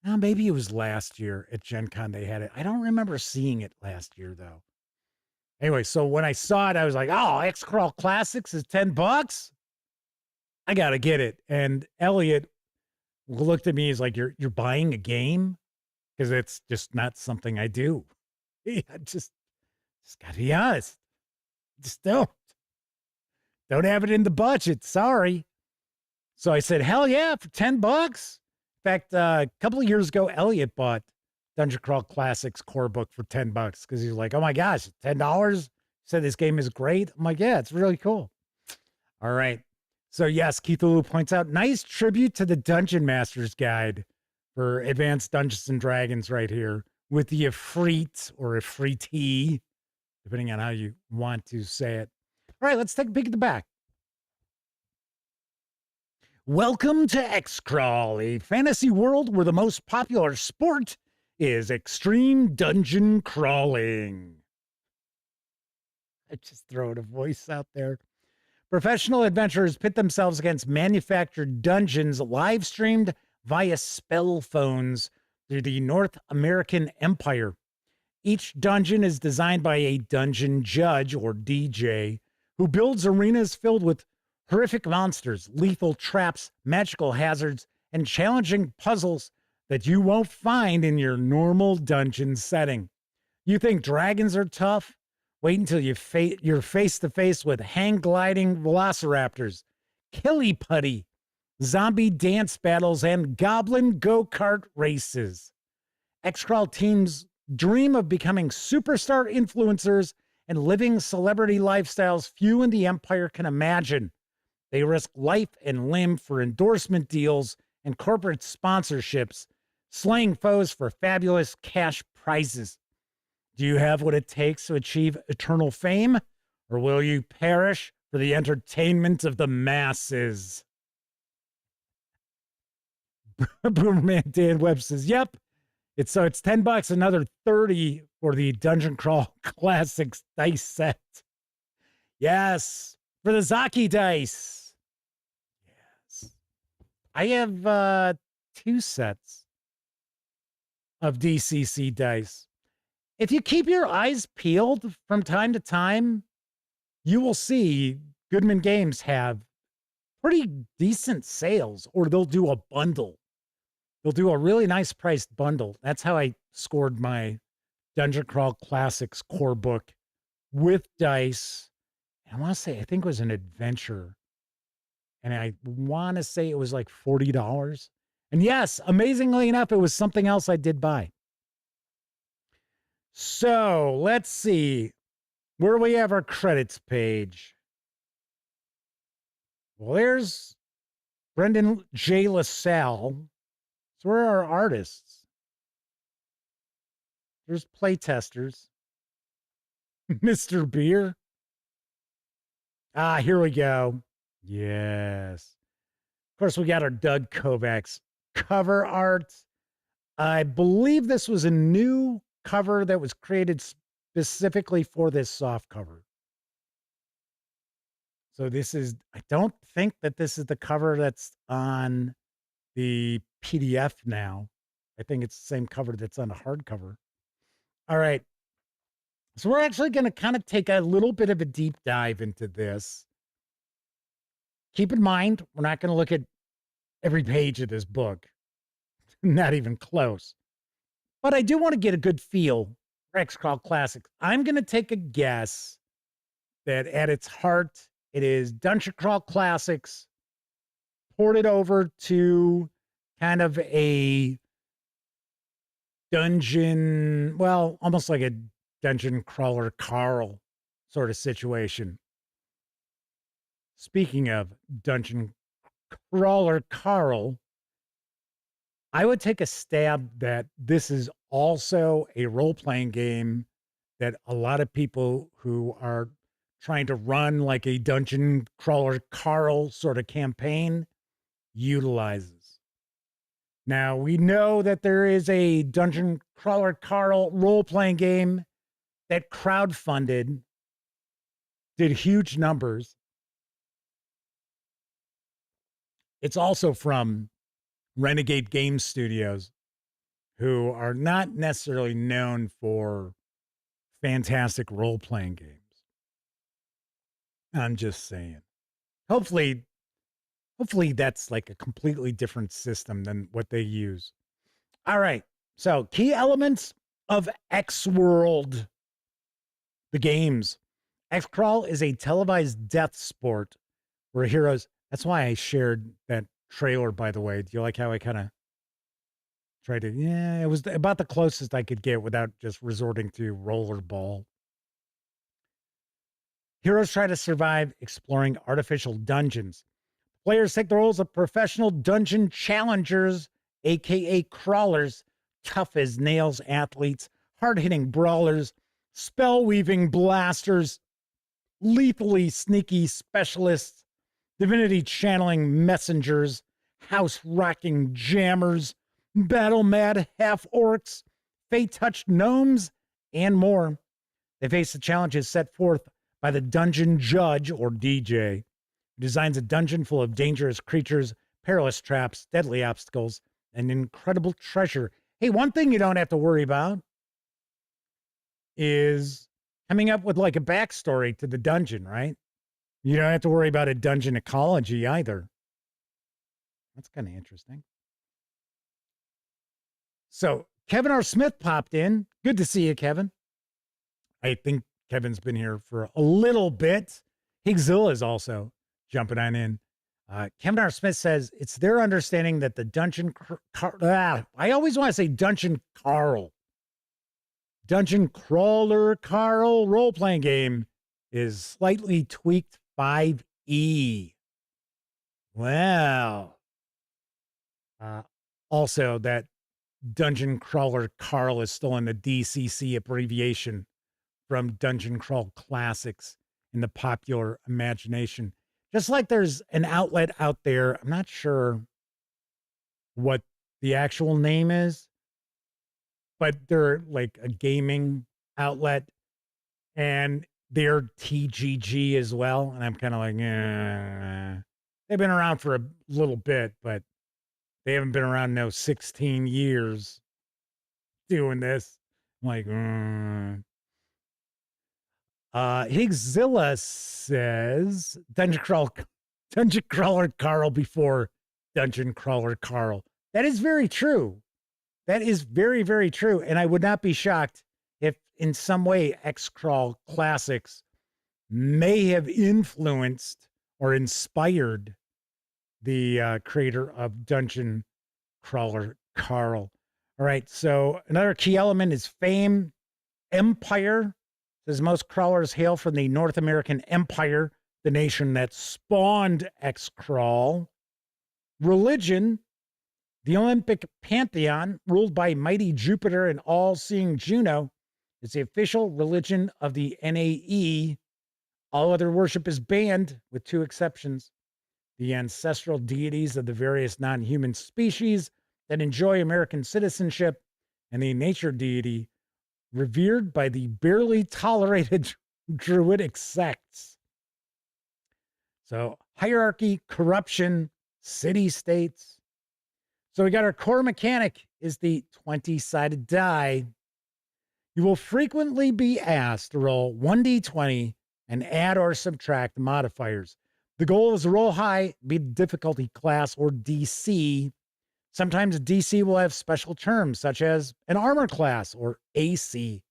maybe it was last year at Gen Con they had it. I don't remember seeing it last year, though. Anyway, so when I saw it, I was like, oh, XCrawl Classics is $10? I got to get it. And Elliot looked at me, he's like, you're buying a game? Because it's just not something I do. I just got to be honest. Just don't have it in the budget. Sorry. So I said, hell yeah, for $10. In fact, a couple of years ago, Elliot bought Dungeon Crawl Classics core book for $10 because he was like, oh my gosh, $10? Said this game is great. I'm like, yeah, it's really cool. All right. So yes, Keithulu points out, nice tribute to the Dungeon Master's Guide for Advanced Dungeons and Dragons right here with the Ifrit or Ifriti, depending on how you want to say it. All right, let's take a peek at the back. Welcome to XCrawl, a fantasy world where the most popular sport is extreme dungeon crawling. I just throwing a voice out there. Professional adventurers pit themselves against manufactured dungeons live streamed via spell phones through the North American Empire. Each dungeon is designed by a dungeon judge, or DJ, who builds arenas filled with horrific monsters, lethal traps, magical hazards, and challenging puzzles that you won't find in your normal dungeon setting. You think dragons are tough? Wait until you're face to face with hang-gliding velociraptors, killy putty, zombie dance battles, and goblin go-kart races. XCrawl teams dream of becoming superstar influencers and living celebrity lifestyles few in the Empire can imagine. They risk life and limb for endorsement deals and corporate sponsorships, slaying foes for fabulous cash prizes. Do you have what it takes to achieve eternal fame, or will you perish for the entertainment of the masses? Boomerman Dan Webb says, yep. It's $10, another $30 for the Dungeon Crawl Classics dice set. Yes, for the Zaki dice. Yes. I have 2 sets of DCC dice. If you keep your eyes peeled from time to time, you will see Goodman Games have pretty decent sales, or they'll do a bundle. They'll do a really nice priced bundle. That's how I scored my Dungeon Crawl Classics core book with dice. I want to say, I think it was an adventure. And I want to say it was like $40. And yes, amazingly enough, it was something else I did buy. So let's see where we have our credits page. Well, there's Brendan J. LaSalle. So where are our artists? There's playtesters. Mr. Beer. Ah, here we go. Yes. Of course, we got our Doug Kovacs cover art. I believe this was a new cover that was created specifically for this soft cover. So this is, I don't think that this is the cover that's on the PDF now. I think it's the same cover that's on the hardcover. All right. So we're actually going to kind of take a little bit of a deep dive into this. Keep in mind, we're not going to look at every page of this book. Not even close. But I do want to get a good feel for XCrawl Classics. I'm going to take a guess that at its heart, it is Dungeon Crawl Classics ported over to kind of a dungeon, well, almost like a dungeon crawler Carl sort of situation. Speaking of dungeon crawler Carl, I would take a stab that this is also a role-playing game that a lot of people who are trying to run like a dungeon crawler Carl sort of campaign utilizes. Now, we know that there is a Dungeon Crawler Carl role-playing game that crowdfunded, did huge numbers. It's also from Renegade Game Studios, who are not necessarily known for fantastic role-playing games. I'm just saying. Hopefully that's like a completely different system than what they use. All right. So, key elements of XWorld, the games. XCrawl is a televised death sport where heroes. That's why I shared that trailer, by the way. Do you like how I kind of tried to? Yeah, it was about the closest I could get without just resorting to rollerball. Heroes try to survive exploring artificial dungeons. Players take the roles of professional dungeon challengers, aka crawlers, tough as nails athletes, hard-hitting brawlers, spell-weaving blasters, lethally sneaky specialists, divinity channeling messengers, house-rocking jammers, battle-mad half-orcs, fey-touched gnomes, and more. They face the challenges set forth by the dungeon judge, or DJ, who designs a dungeon full of dangerous creatures, perilous traps, deadly obstacles, and incredible treasure. Hey, one thing you don't have to worry about is coming up with like a backstory to the dungeon, right? You don't have to worry about a dungeon ecology either. That's kind of interesting. So Kevin R. Smith popped in. Good to see you, Kevin. I think Kevin's been here for a little bit. Higzilla is also jumping on in. Kevin R. Smith says it's their understanding that the Dungeon I always want to say Dungeon Crawler Carl role-playing game is slightly tweaked 5e. Wow. Also, that Dungeon Crawler Carl is still in the DCC abbreviation from Dungeon Crawl Classics in the popular imagination. Just like there's an outlet out there, I'm not sure what the actual name is, but they're like a gaming outlet, and they're TGG as well. And I'm kind of like, they've been around for a little bit, but they haven't been around 16 years doing this. I'm like, Higzilla says Dungeon Crawler Carl before Dungeon Crawler Carl. That is very true. That is very, very true. And I would not be shocked if in some way XCrawl Classics may have influenced or inspired the creator of Dungeon Crawler Carl. All right. So another key element is fame, empire. Says most crawlers hail from the North American Empire, the nation that spawned XCrawl. Religion, the Olympic pantheon, ruled by mighty Jupiter and all-seeing Juno, is the official religion of the NAE. All other worship is banned, with two exceptions. The ancestral deities of the various non-human species that enjoy American citizenship, and the nature deity revered by the barely tolerated druidic sects. So hierarchy, corruption, city-states. So we got our core mechanic is the 20-sided die. You will frequently be asked to roll 1d20 and add or subtract modifiers. The goal is to roll high, be the difficulty class or DC. Sometimes DC will have special terms such as an armor class or AC,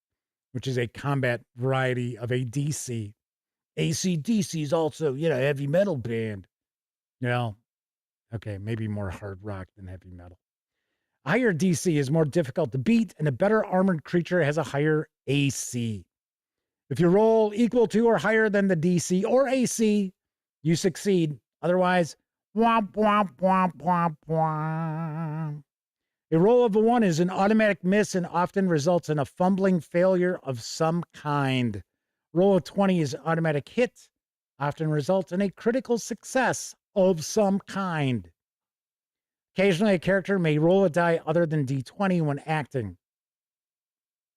which is a combat variety of a DC. AC/DC is also, heavy metal band. Well, okay, maybe more hard rock than heavy metal. A higher DC is more difficult to beat, and a better armored creature has a higher AC. If you roll equal to or higher than the DC or AC, you succeed. Otherwise, womp, womp, womp, womp, womp. A roll of a 1 is an automatic miss and often results in a fumbling failure of some kind. Roll of 20 is an automatic hit, often results in a critical success of some kind. Occasionally, a character may roll a die other than D20 when acting.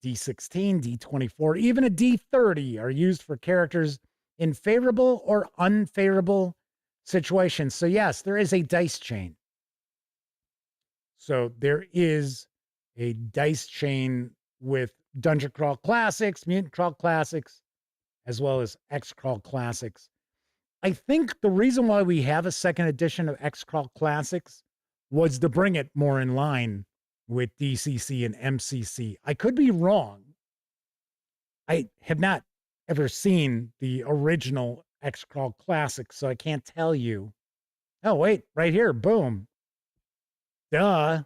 D16, D24, even a D30 are used for characters in favorable or unfavorable situations. So yes, there is a dice chain. So there is a dice chain with Dungeon Crawl Classics, Mutant Crawl Classics, as well as XCrawl Classics. I think the reason why we have a second edition of XCrawl Classics was to bring it more in line with DCC and MCC. I could be wrong. I have not ever seen the original XCrawl Classics, so I can't tell you. Oh, wait, right here, boom. Duh.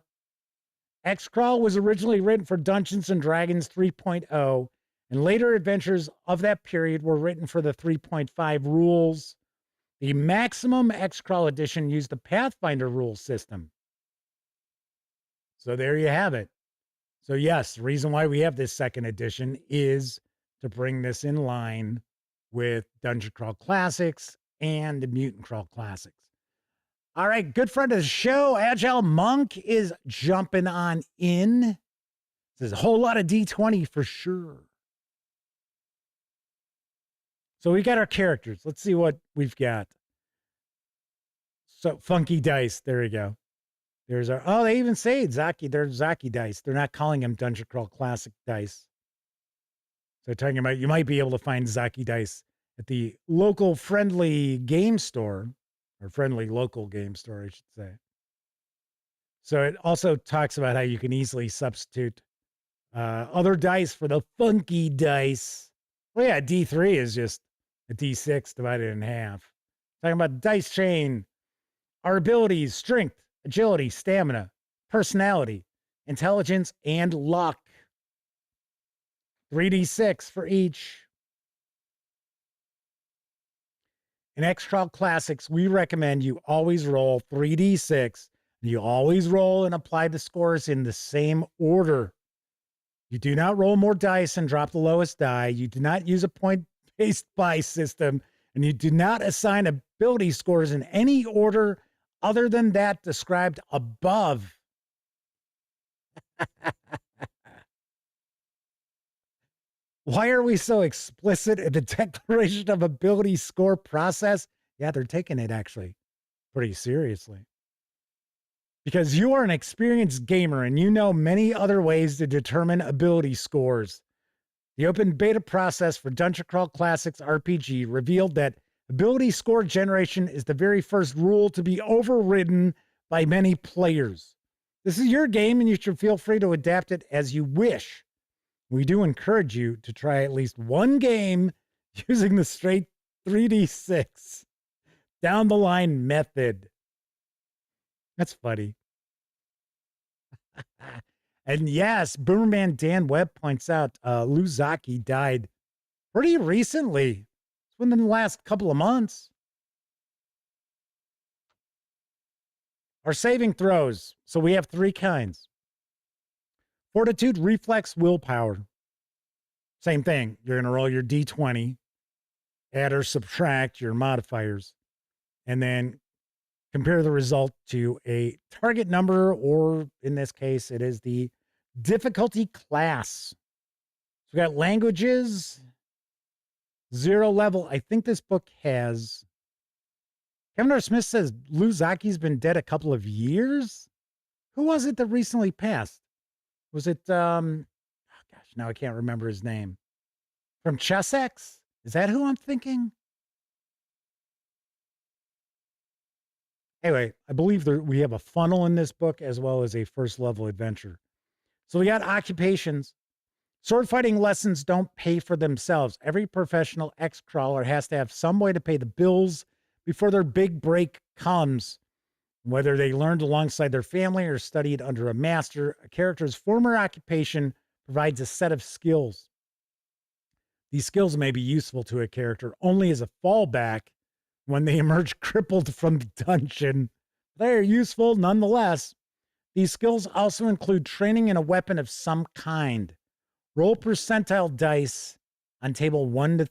XCrawl was originally written for Dungeons & Dragons 3.0, and later adventures of that period were written for the 3.5 rules. The maximum XCrawl edition used the Pathfinder rule system. So there you have it. So yes, the reason why we have this second edition is to bring this in line with Dungeon Crawl Classics and Mutant Crawl Classics. All right, good friend of the show, Agile Monk, is jumping on in. Says a whole lot of D20 for sure. So we got our characters. Let's see what we've got. So funky dice. There we go. There's our, oh, they even say Zaki. They're Zaki dice. They're not calling them Dungeon Crawl Classic dice. So talking about, you might be able to find Zaki dice at the local friendly game store, or friendly local game store, I should say. So it also talks about how you can easily substitute other dice for the funky dice. Well, yeah, D3 is just a D6 divided in half. Talking about dice chain, our abilities, strength, agility, stamina, personality, intelligence, and luck. 3d6 for each. In XCrawl Classics, we recommend you always roll 3d6. You always roll and apply the scores in the same order. You do not roll more dice and drop the lowest die. You do not use a point-based buy system, and you do not assign ability scores in any order other than that described above. Why are we so explicit in the declaration of ability score process? Yeah, they're taking it actually pretty seriously. Because you are an experienced gamer and you know many other ways to determine ability scores. The open beta process for Dungeon Crawl Classics RPG revealed that ability score generation is the very first rule to be overridden by many players. This is your game and you should feel free to adapt it as you wish. We do encourage you to try at least one game using the straight 3d6 down the line method. That's funny. And yes, Boomerman Dan Webb points out Lou Zaki died pretty recently. It's within the last couple of months. Our saving throws. So we have three kinds. Fortitude, reflex, willpower. Same thing. You're going to roll your D20, add or subtract your modifiers, and then compare the result to a target number, or in this case, it is the difficulty class. So we got languages, 0 level. I think this book has, Kevin R. Smith says Lou Zaki's been dead a couple of years. Who was it that recently passed? Was it, oh gosh, now I can't remember his name. From Chessex? Is that who I'm thinking? Anyway, I believe we have a funnel in this book as well as a first level adventure. So we got occupations. Sword fighting lessons don't pay for themselves. Every professional X-crawler has to have some way to pay the bills before their big break comes. Whether they learned alongside their family or studied under a master, a character's former occupation provides a set of skills. These skills may be useful to a character only as a fallback when they emerge crippled from the dungeon. They are useful nonetheless. These skills also include training in a weapon of some kind. Roll percentile dice on table 1-3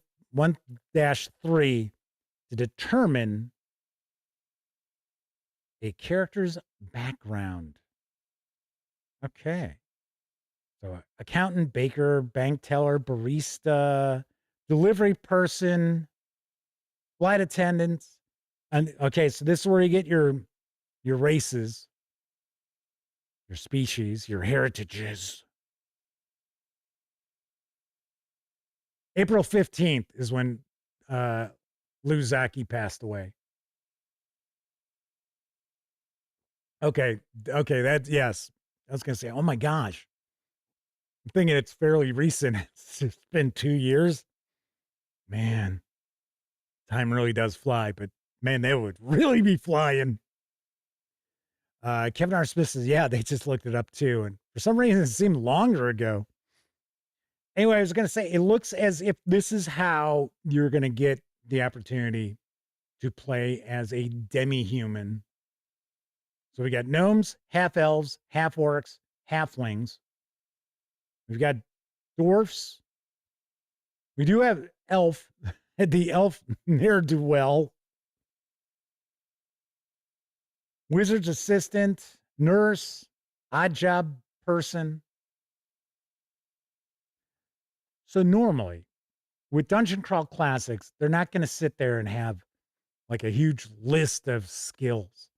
to determine a character's background. Okay. So accountant, baker, bank teller, barista, delivery person, flight attendants. And okay, so this is where you get your races, your species, your heritages. April 15th is when Lou Zaki passed away. Okay, yes. I was going to say, oh my gosh. I'm thinking it's fairly recent. It's been 2 years. Man, time really does fly, but man, they would really be flying. Kevin R. Smith says, yeah, they just looked it up too. And for some reason, it seemed longer ago. Anyway, I was going to say, it looks as if this is how you're going to get the opportunity to play as a demi-human. So we got gnomes, half-elves, half-orcs, halflings. We've got dwarfs. We do have elf, the elf ne'er-do-well. Wizard's assistant, nurse, odd job person. So normally, with Dungeon Crawl Classics, they're not going to sit there and have like a huge list of skills.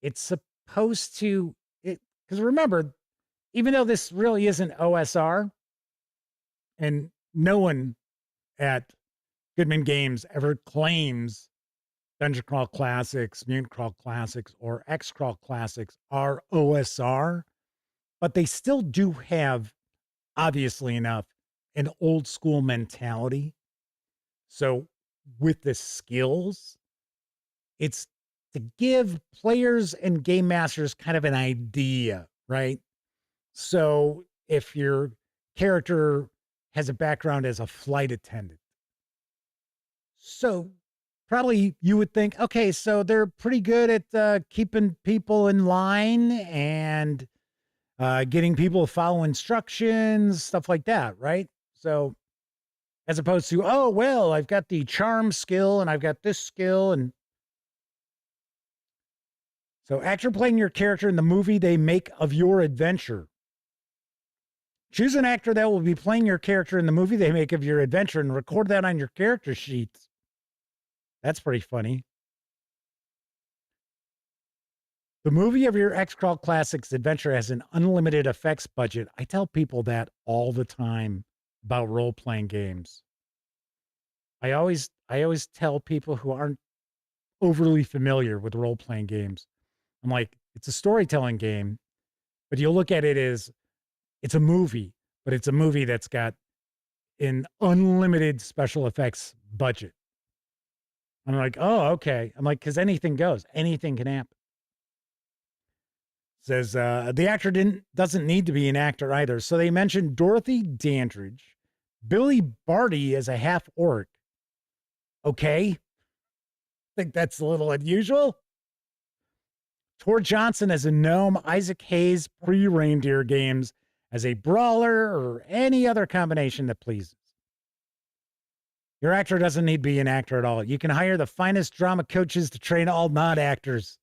It's supposed to, because remember, even though this really isn't OSR, and no one at Goodman Games ever claims Dungeon Crawl Classics, Mutant Crawl Classics, or XCrawl Classics are OSR, but they still do have, obviously enough, an old school mentality. So with the skills, it's to give players and game masters kind of an idea, right? So if your character has a background as a flight attendant, so probably you would think, okay, so they're pretty good at keeping people in line and getting people to follow instructions, stuff like that, right? So as opposed to, oh, well, I've got the charm skill and I've got this skill. And so after playing your character in the movie they make of your adventure, choose an actor that will be playing your character in the movie they make of your adventure and record that on your character sheets. That's pretty funny. The movie of your XCrawl Classics adventure has an unlimited effects budget. I tell people that all the time about role-playing games. I always tell people who aren't overly familiar with role-playing games, I'm like, it's a storytelling game, but you'll look at it as it's a movie, but it's a movie that's got an unlimited special effects budget. I'm like, oh, okay. I'm like, because anything goes. Anything can happen. Says the actor doesn't need to be an actor either. So they mentioned Dorothy Dandridge, Billy Barty as a half orc. Okay. I think that's a little unusual. Tor Johnson as a gnome, Isaac Hayes pre-Reindeer Games as a brawler, or any other combination that pleases. Your actor doesn't need to be an actor at all. You can hire the finest drama coaches to train all non-actors.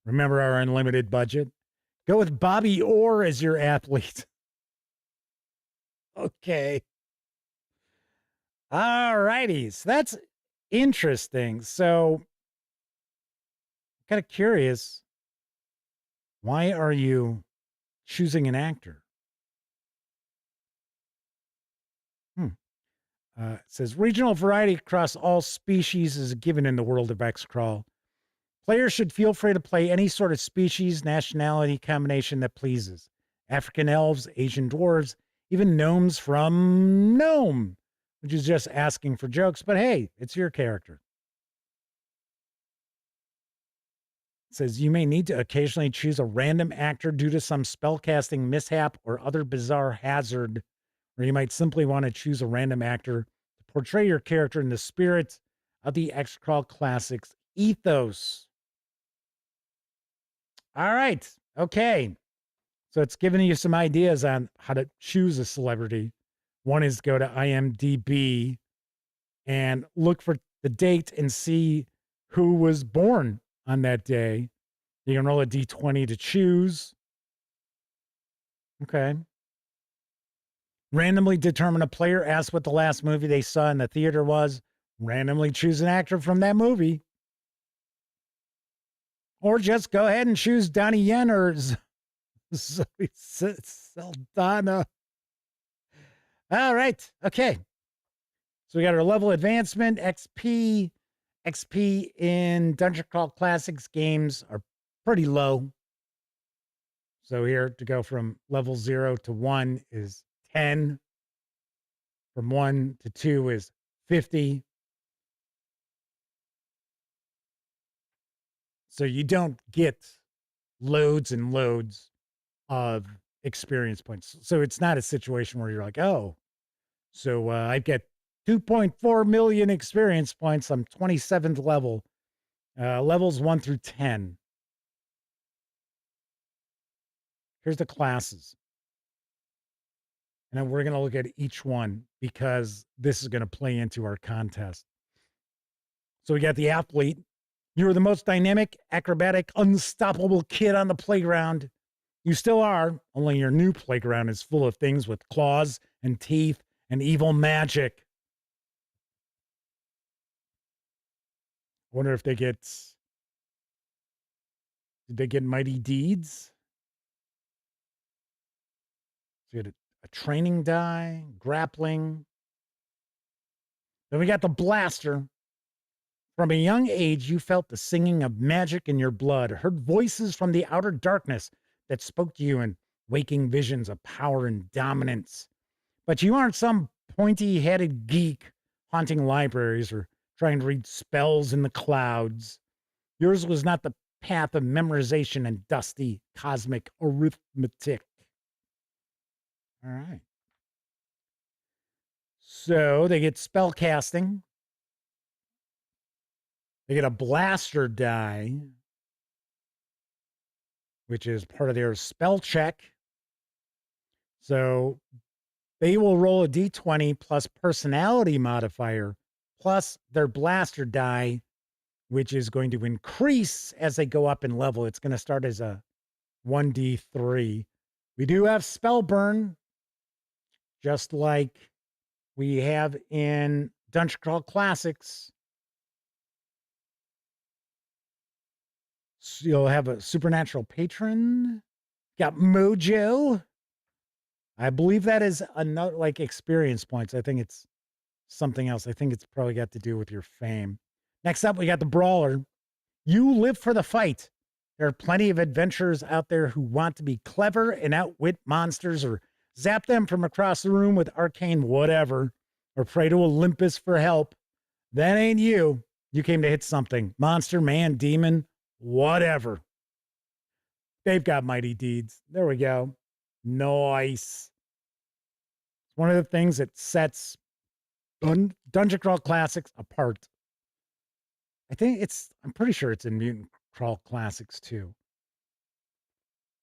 Remember our unlimited budget? Go with Bobby Orr as your athlete. Okay. All righty. So that's interesting. So, kind of curious. Why are you choosing an actor? It says regional variety across all species is given in the world of XCrawl. Players should feel free to play any sort of species, nationality combination that pleases. African elves, Asian dwarves, even gnomes from Gnome, which is just asking for jokes, but hey, it's your character. It says you may need to occasionally choose a random actor due to some spellcasting mishap or other bizarre hazard, or you might simply want to choose a random actor to portray your character in the spirit of the XCrawl Classics ethos. All right. Okay. So it's giving you some ideas on how to choose a celebrity. One is go to IMDb and look for the date and see who was born on that day. You can roll a d20 to choose. Okay. Randomly determine a player. Ask what the last movie they saw in the theater was. Randomly choose an actor from that movie. Or just go ahead and choose Donnie Yen or Zoe Saldana. All right. Okay. So we got our level advancement, XP. XP in Dungeon Crawl Classics games are pretty low. So here to go from level 0 to 1 is 10. From 1 to 2 is 50. So you don't get loads and loads of experience points. So it's not a situation where you're like, oh, so I get 2.4 million experience points. I'm 27th level. Levels 1 through 10. Here's the classes. And then we're going to look at each one because this is going to play into our contest. So we got the athlete. You are the most dynamic, acrobatic, unstoppable kid on the playground. You still are, only your new playground is full of things with claws and teeth and evil magic. I wonder if did they get mighty deeds? So you had a training die, grappling. Then we got the blaster. From a young age, you felt the singing of magic in your blood, heard voices from the outer darkness that spoke to you in waking visions of power and dominance. But you aren't some pointy-headed geek haunting libraries or trying to read spells in the clouds. Yours was not the path of memorization and dusty cosmic arithmetic. All right. So they get spell casting. They get a blaster die, which is part of their spell check. So they will roll a d20 plus personality modifier plus their blaster die, which is going to increase as they go up in level. It's going to start as a 1d3. We do have spell burn, just like we have in Dungeon Crawl Classics. So you'll have a supernatural patron. Got mojo. I believe that is another like experience points. I think it's something else. I think it's probably got to do with your fame. Next up, we got the brawler. You live for the fight. There are plenty of adventurers out there who want to be clever and outwit monsters or zap them from across the room with arcane whatever, or pray to Olympus for help. That ain't you. You came to hit something. Monster, man, demon, whatever. They've got mighty deeds. There we go. Nice. It's one of the things that sets Dungeon Crawl Classics apart. I'm pretty sure it's in Mutant Crawl Classics too.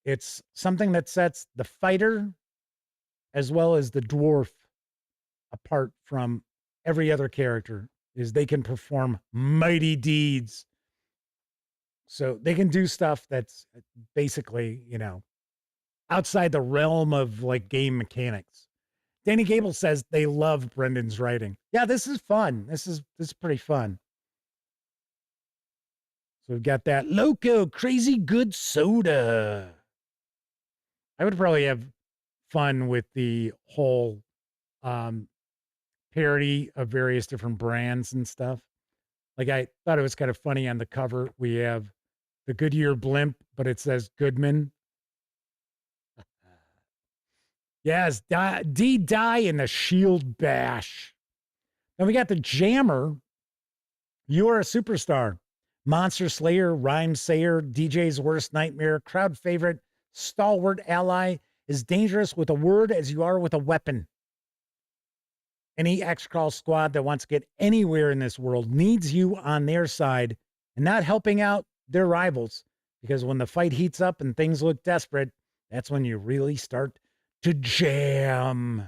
It's something that sets the fighter as well as the dwarf apart from every other character, is they can perform mighty deeds. So they can do stuff that's basically, outside the realm of like game mechanics. Danny Gable says they love Brendan's writing. Yeah, this is fun. This is pretty fun. So we've got that Loco Crazy Good Soda. I would probably have fun with the whole parody of various different brands and stuff. Like I thought it was kind of funny on the cover. We have the Goodyear blimp, but it says Goodman. Yes, D-Die in the Shield Bash. Then we got the Jammer. You are a superstar. Monster Slayer, Rhyme Sayer, DJ's worst nightmare, crowd favorite, stalwart ally, as dangerous with a word as you are with a weapon. Any XCrawl squad that wants to get anywhere in this world needs you on their side and not helping out their rivals, because when the fight heats up and things look desperate, that's when you really start to jam.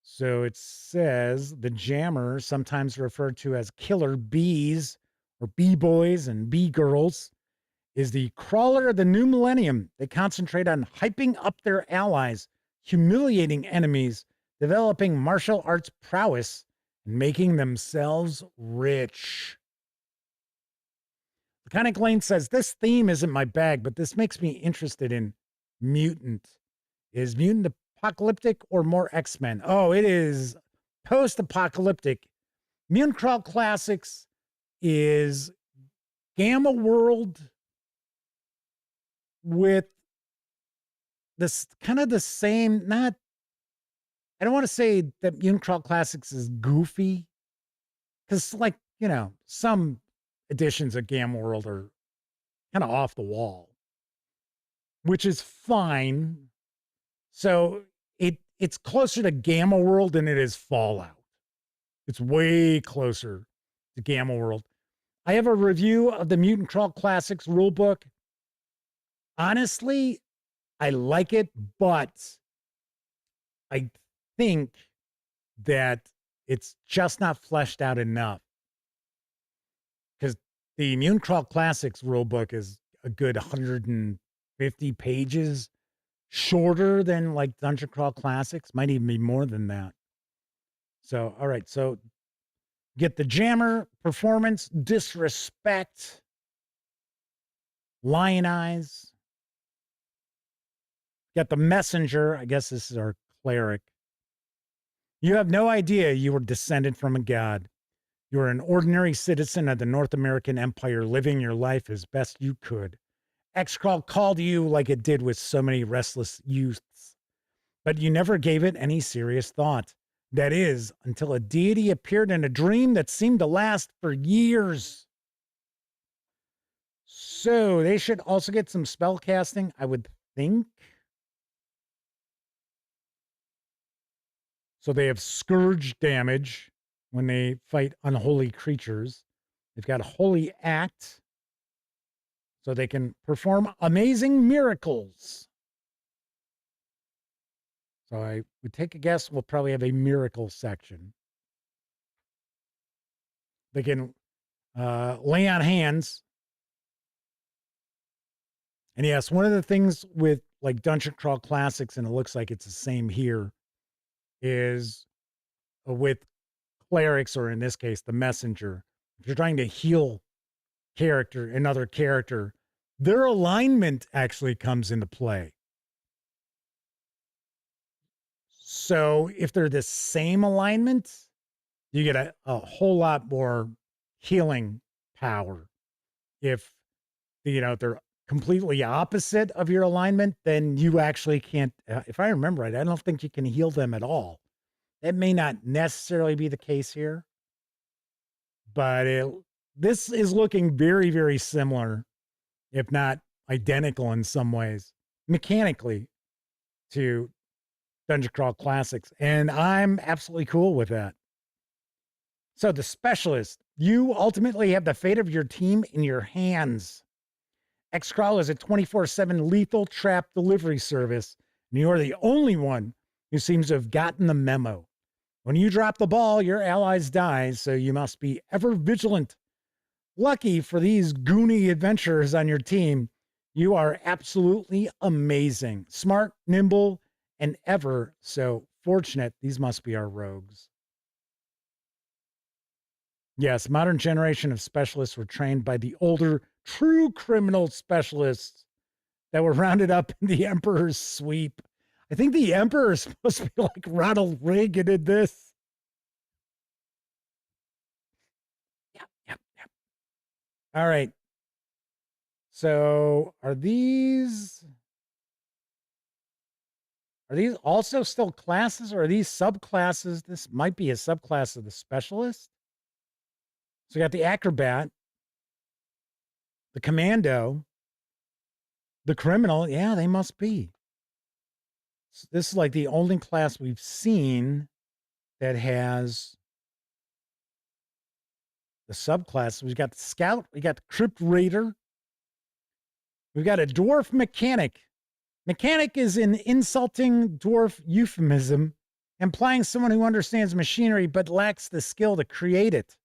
So it says the Jammer, sometimes referred to as Killer Bees or B-boys and B-girls, is the crawler of the new millennium. They concentrate on hyping up their allies, humiliating enemies, developing martial arts prowess, and making themselves rich. Laconic Lane says, this theme isn't my bag, but this makes me interested in mutant. Is mutant apocalyptic or more X-Men? Oh, it is post-apocalyptic. XCrawl Classics is Gamma World with this kind of the same, I don't want to say that XCrawl Classics is goofy, because some editions of Gamma World are kind of off the wall, which is fine. So it's closer to Gamma World than it is Fallout. It's way closer to Gamma World. I have a review of the XCrawl Classics rulebook. Honestly, I like it, but I think that it's just not fleshed out enough. Because the XCrawl Classics rulebook is a good 150 pages shorter than like Dungeon Crawl Classics, might even be more than that. So, all right, so get the Jammer, Performance, Disrespect, Lion Eyes. Got the Messenger. I guess this is our cleric. You have no idea you were descended from a god. You are an ordinary citizen of the North American Empire, living your life as best you could. XCrawl called you like it did with so many restless youths, but you never gave it any serious thought. That is, until a deity appeared in a dream that seemed to last for years. So they should also get some spell casting, I would think. So they have Scourge damage when they fight unholy creatures. They've got Holy Act, so they can perform amazing miracles. So I would take a guess we'll probably have a miracle section. They can lay on hands. And yes, one of the things with like Dungeon Crawl Classics, and it looks like it's the same here, is with clerics, or in this case, the messenger. If you're trying to heal another character, their alignment actually comes into play. So if they're the same alignment, you get a whole lot more healing power. If they're completely opposite of your alignment, then you actually can't, if I remember right, I don't think you can heal them at all. That may not necessarily be the case here, but this is looking very, very similar, if not identical in some ways, mechanically, to Dungeon Crawl Classics, and I'm absolutely cool with that. So the Specialist, you ultimately have the fate of your team in your hands. XCrawl is a 24/7 lethal trap delivery service, and you are the only one who seems to have gotten the memo. When you drop the ball, your allies die, so you must be ever vigilant. Lucky for these goony adventurers on your team, you are absolutely amazing. Smart, nimble, and ever so fortunate. These must be our rogues. Yes, modern generation of specialists were trained by the older, true criminal specialists that were rounded up in the Emperor's sweep. I think the Emperor is supposed to be like Ronald Reagan in this. Yep. All right. So are these also still classes, or are these subclasses? This might be a subclass of the Specialist. So you got the Acrobat, the Commando, the Criminal. Yeah, they must be. So this is like the only class we've seen that has the subclass. We've got the Scout, we got the Crypt Raider, we've got a Dwarf Mechanic. Mechanic is an insulting dwarf euphemism, implying someone who understands machinery but lacks the skill to create it.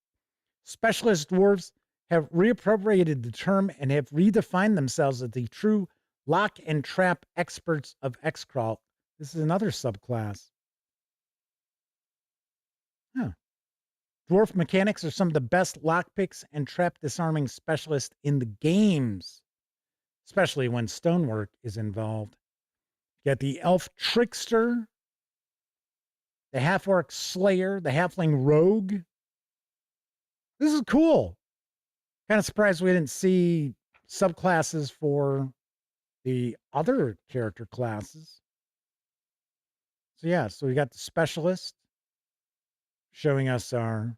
Specialist dwarves have reappropriated the term and have redefined themselves as the true lock and trap experts of XCrawl. This is another subclass. Huh. Dwarf mechanics are some of the best lockpicks and trap disarming specialists in the games, especially when stonework is involved. You got the elf trickster, the half-orc slayer, the halfling rogue. This is cool. Kind of surprised we didn't see subclasses for the other character classes. So yeah, so we got the specialist showing us our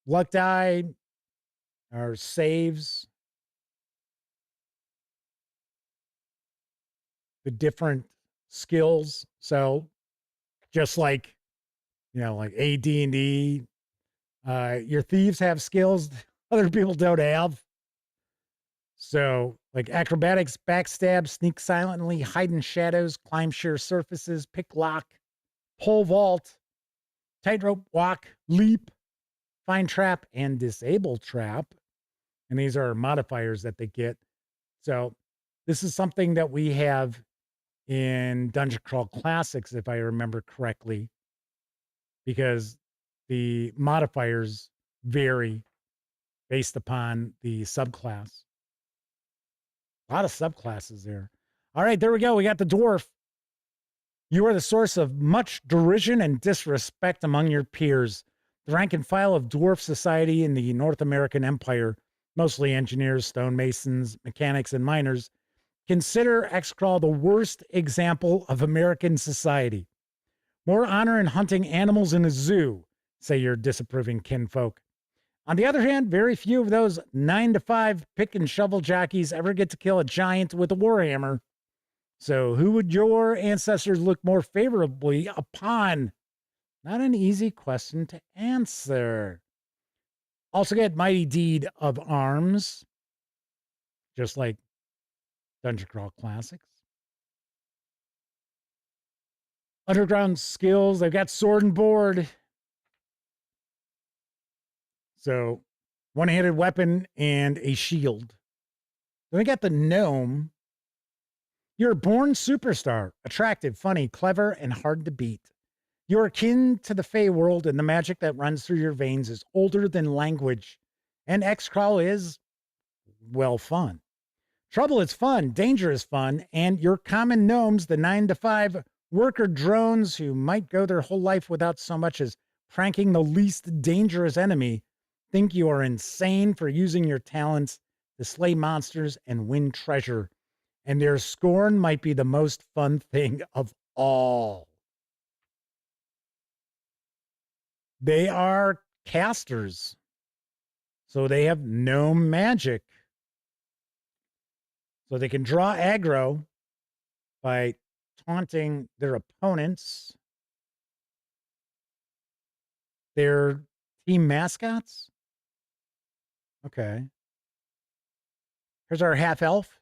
luck die, our saves, the different skills. So just like, like AD&D, your thieves have skills other people don't have. So like acrobatics, backstab, sneak silently, hide in shadows, climb sheer surfaces, pick lock, pole vault, tightrope walk, leap, find trap, and disable trap. And these are modifiers that they get. So this is something that we have in Dungeon Crawl Classics, if I remember correctly, because the modifiers vary based upon the subclass. A lot of subclasses there. All right, there we go. We got the dwarf. You are the source of much derision and disrespect among your peers. The rank and file of dwarf society in the North American Empire, mostly engineers, stonemasons, mechanics, and miners, consider XCrawl the worst example of American society. More honor in hunting animals in a zoo, say your disapproving kinfolk. On the other hand, very few of those 9-to-5 pick and shovel jockeys ever get to kill a giant with a warhammer. So who would your ancestors look more favorably upon? Not an easy question to answer. Also get Mighty Deed of Arms, just like Dungeon Crawl Classics. Underground skills, they've got sword and board. So one-handed weapon and a shield. Then we got the gnome. You're a born superstar, attractive, funny, clever, and hard to beat. You're akin to the Fey world, and the magic that runs through your veins is older than language. And XCrawl is, well, fun. Trouble is fun, danger is fun, and your common gnomes, the 9-to-5 worker drones who might go their whole life without so much as pranking the least dangerous enemy, think you are insane for using your talents to slay monsters and win treasure. And their scorn might be the most fun thing of all. They are casters. So they have gnome magic. So they can draw aggro by taunting their opponents. They're team mascots? Okay. Here's our half-elf.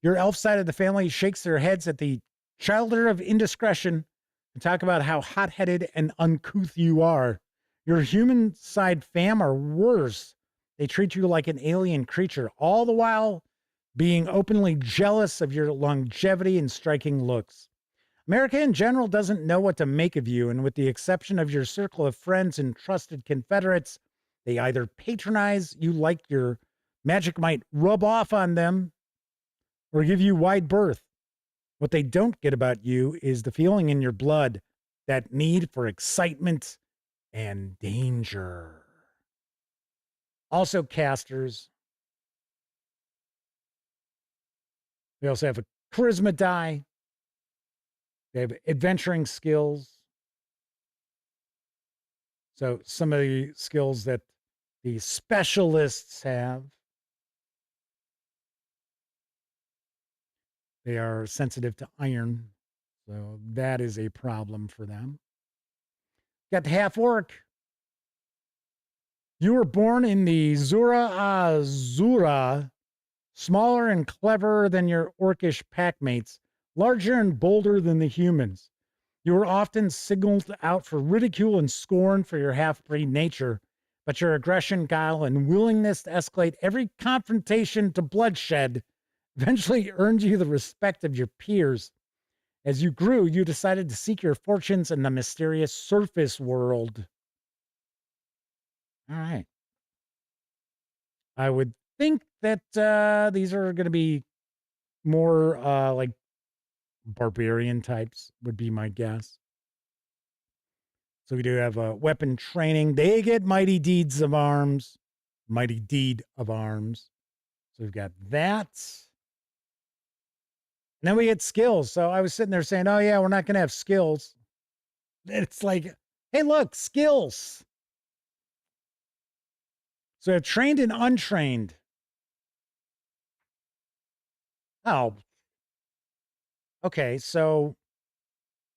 Your elf side of the family shakes their heads at the childer of indiscretion and talk about how hot-headed and uncouth you are. Your human side fam are worse. They treat you like an alien creature, all the while being openly jealous of your longevity and striking looks. America in general doesn't know what to make of you, and with the exception of your circle of friends and trusted Confederates, they either patronize you like your magic might rub off on them, or give you wide berth. What they don't get about you is the feeling in your blood, that need for excitement and danger. Also casters. We also have a charisma die. They have adventuring skills. So some of the skills that the specialists have. They are sensitive to iron, so that is a problem for them. Got the half-orc. You were born in the Zura Azura, smaller and cleverer than your orcish packmates, larger and bolder than the humans. You were often signaled out for ridicule and scorn for your half-breed nature, but your aggression, guile, and willingness to escalate every confrontation to bloodshed eventually earned you the respect of your peers. As you grew, you decided to seek your fortunes in the mysterious surface world. All right. I would think that these are going to be more like barbarian types, would be my guess. So we do have weapon training. They get mighty deeds of arms. Mighty deed of arms. So we've got that. And then we get skills. So I was sitting there saying, oh, yeah, we're not going to have skills. And it's like, hey, look, skills. So we have trained and untrained. Oh. Okay, so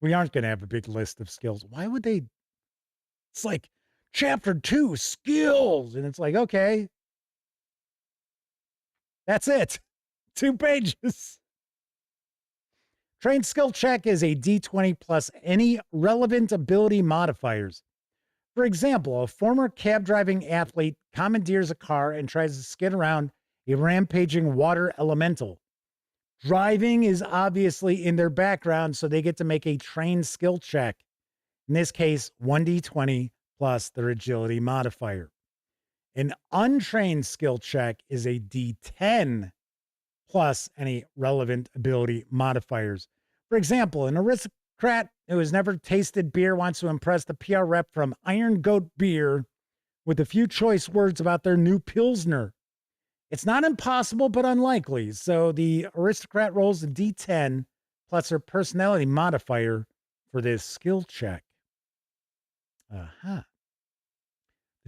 we aren't going to have a big list of skills. Why would they? It's like chapter 2, skills. And it's like, okay. That's it. 2 pages. Trained skill check is a D20 plus any relevant ability modifiers. For example, a former cab driving athlete commandeers a car and tries to skid around a rampaging water elemental. Driving is obviously in their background, so they get to make a trained skill check. In this case, 1d20 plus their agility modifier. An untrained skill check is a d10 plus any relevant ability modifiers. For example, an aristocrat who has never tasted beer wants to impress the PR rep from Iron Goat Beer with a few choice words about their new Pilsner. It's not impossible, but unlikely. So the aristocrat rolls a d10 plus her personality modifier for this skill check. The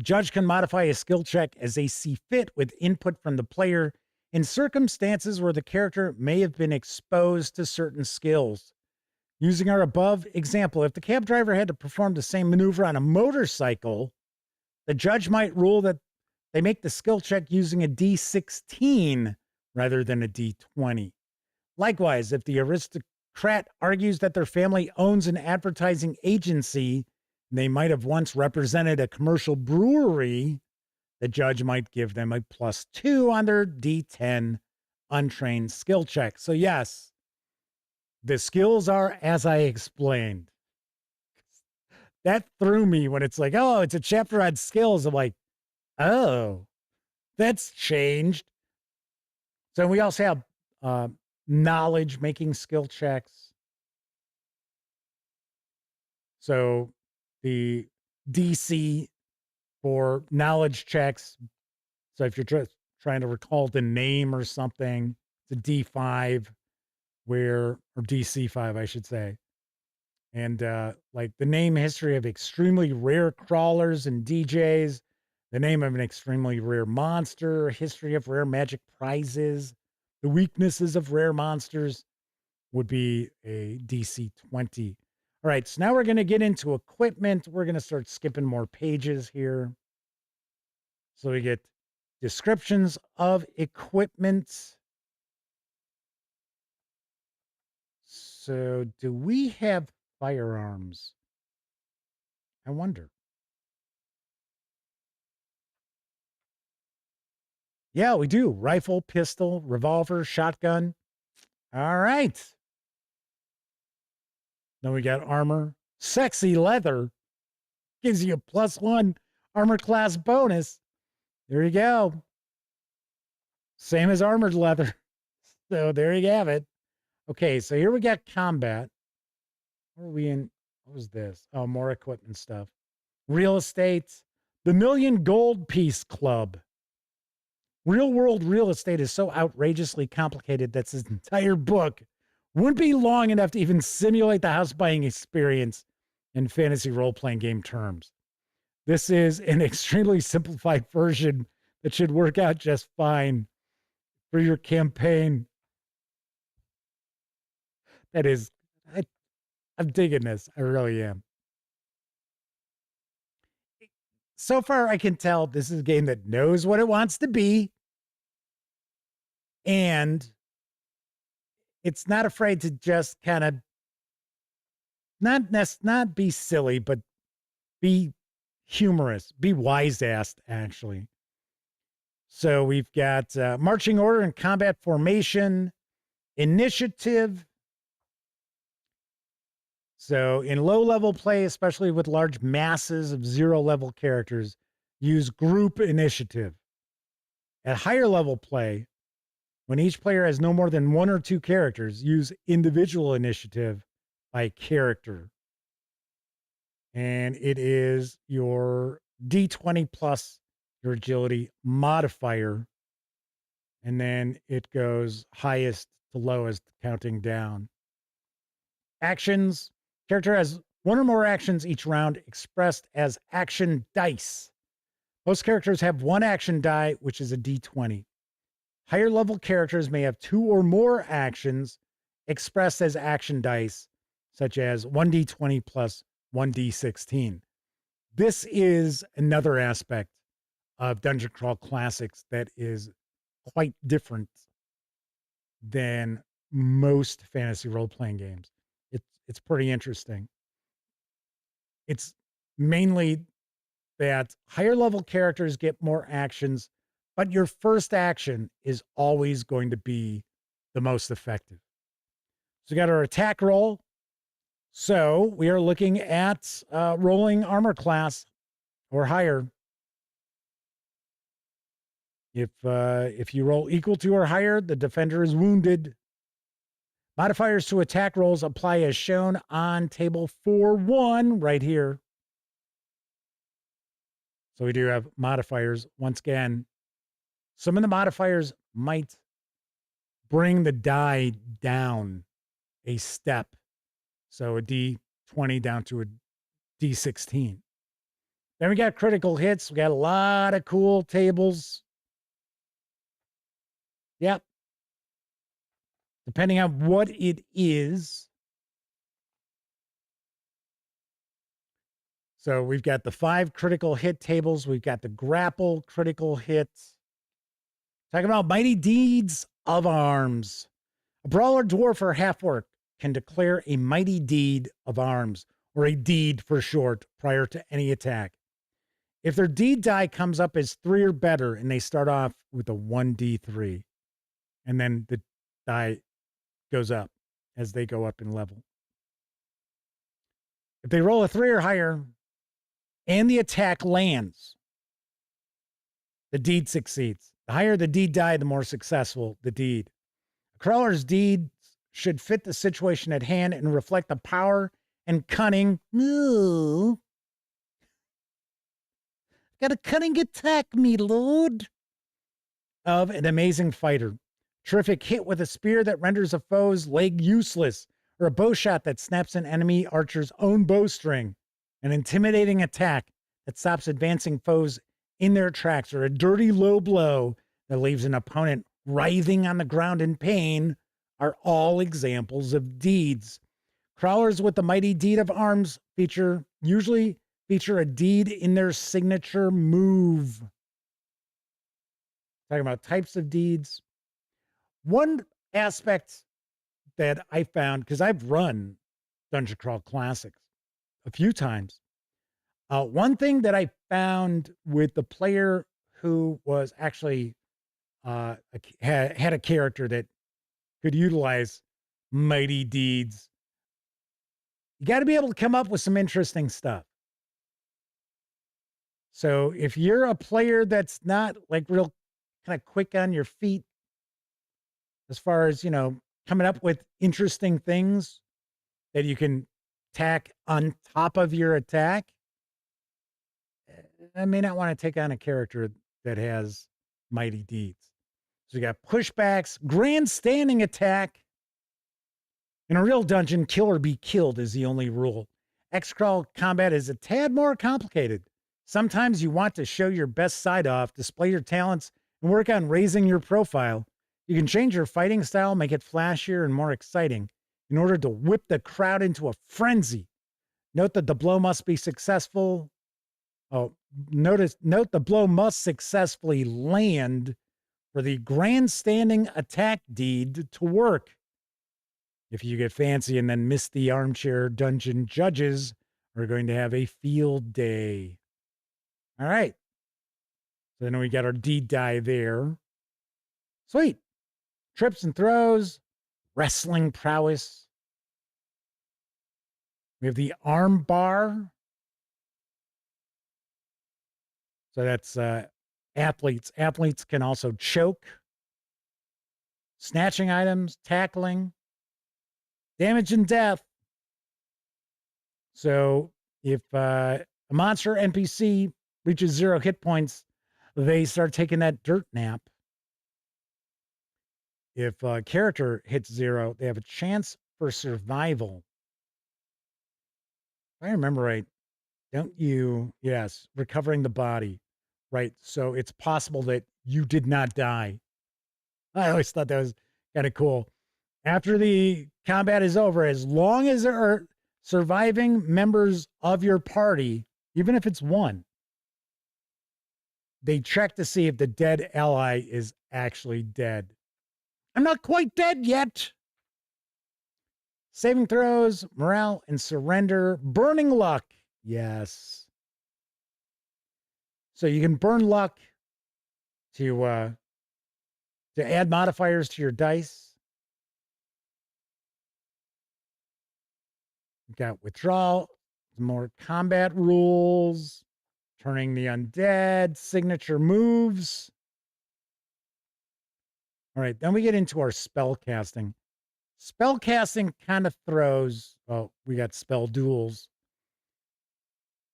judge can modify a skill check as they see fit with input from the player in circumstances where the character may have been exposed to certain skills. Using our above example, if the cab driver had to perform the same maneuver on a motorcycle, the judge might rule that they make the skill check using a D16 rather than a D20. Likewise, if the aristocrat argues that their family owns an advertising agency, and they might have once represented a commercial brewery, the judge might give them a +2 on their D10 untrained skill check. So yes, the skills are as I explained. That threw me when it's like, oh, it's a chapter on skills. I'm like, oh, that's changed. So we also have knowledge making skill checks. So the DC for knowledge checks. So if you're trying to recall the name or something, it's a D5 or DC5, I should say. And like the name history of extremely rare crawlers and DJs, the name of an extremely rare monster, history of rare magic prizes, the weaknesses of rare monsters would be a DC 20. All right, so now we're going to get into equipment. We're going to start skipping more pages here. So we get descriptions of equipment. So do we have firearms? I wonder. Yeah, we do. Rifle, pistol, revolver, shotgun. All right. Then we got armor. Sexy leather gives you a +1 armor class bonus. There you go. Same as armored leather. So there you have it. Okay, so here we got combat. Where are we in? What was this? Oh, more equipment stuff. Real estate. The Million Gold Piece Club. Real world real estate is so outrageously complicated that this entire book wouldn't be long enough to even simulate the house buying experience in fantasy role-playing game terms. This is an extremely simplified version that should work out just fine for your campaign. That is, I'm digging this. I really am. So far, I can tell this is a game that knows what it wants to be. And it's not afraid to just kind of not be silly, but be humorous, be wise-assed, actually. So we've got marching order and combat formation, initiative. So in low-level play, especially with large masses of zero-level characters, use group initiative. At higher-level play, when each player has no more than 1 or 2 characters, use individual initiative by character. And it is your D20 plus your agility modifier. And then it goes highest to lowest, counting down. Actions. Character has 1 or more actions each round expressed as action dice. Most characters have 1 action die, which is a D20. Higher level characters may have 2 or more actions expressed as action dice, such as 1d20 plus 1d16. This is another aspect of Dungeon Crawl Classics that is quite different than most fantasy role-playing games. It's pretty interesting. It's mainly that higher level characters get more actions, but your first action is always going to be the most effective. So we got our attack roll. So we are looking at rolling armor class or higher. If you roll equal to or higher, the defender is wounded. Modifiers to attack rolls apply as shown on table 4.1 right here. So we do have modifiers. Once again, some of the modifiers might bring the die down a step. So a D20 down to a D16. Then we got critical hits. We got a lot of cool tables. Yep. Depending on what it is. So we've got the 5 critical hit tables. We've got the grapple critical hits. Talking about mighty deeds of arms. A brawler, dwarf, or half-orc can declare a mighty deed of arms, or a deed for short, prior to any attack. If their deed die comes up as 3 or better, and they start off with a 1d3, and then the die goes up as they go up in level. If they roll a 3 or higher, and the attack lands, the deed succeeds. The higher the deed die, the more successful the deed. A crawler's deed should fit the situation at hand and reflect the power and cunning. Ooh. Got a cunning attack, me lord. Of an amazing fighter. Terrific hit with a spear that renders a foe's leg useless, or a bow shot that snaps an enemy archer's own bowstring. An intimidating attack that stops advancing foes in their tracks, or a dirty low blow that leaves an opponent writhing on the ground in pain, are all examples of deeds. Crawlers with the mighty deed of arms usually feature a deed in their signature move. Talking about types of deeds. One aspect that I found, because I've run Dungeon Crawl Classics a few times. One thing that I found with the player who was actually had a character that could utilize mighty deeds, you got to be able to come up with some interesting stuff. So if you're a player that's not like real kind of quick on your feet as far as, coming up with interesting things that you can tack on top of your attack, I may not want to take on a character that has mighty deeds. So you got pushbacks, grandstanding attack. In a real dungeon, kill or be killed is the only rule. XCrawl combat is a tad more complicated. Sometimes you want to show your best side off, display your talents, and work on raising your profile. You can change your fighting style, make it flashier and more exciting in order to whip the crowd into a frenzy. Note that the blow must be successful. Note the blow must successfully land for the grandstanding attack deed to work. If you get fancy and then miss the armchair dungeon, judges are going to have a field day. All right. So then we got our D die there. Sweet. Trips and throws, wrestling prowess. We have the arm bar. So that's athletes. Athletes can also choke. Snatching items, tackling, damage and death. So if a monster NPC reaches 0 hit points, they start taking that dirt nap. If a character hits 0, they have a chance for survival. If I remember right, don't you? Yes, recovering the body. Right. So it's possible that you did not die. I always thought that was kind of cool. After the combat is over, as long as there are surviving members of your party, even if it's one, they check to see if the dead ally is actually dead. I'm not quite dead yet. Saving throws, morale, and surrender. Burning luck. Yes. So you can burn luck to add modifiers to your dice. You've got withdrawal, more combat rules, turning the undead, signature moves. All right, then we get into our spell casting. Spell casting kind of throws, oh, we got spell duels.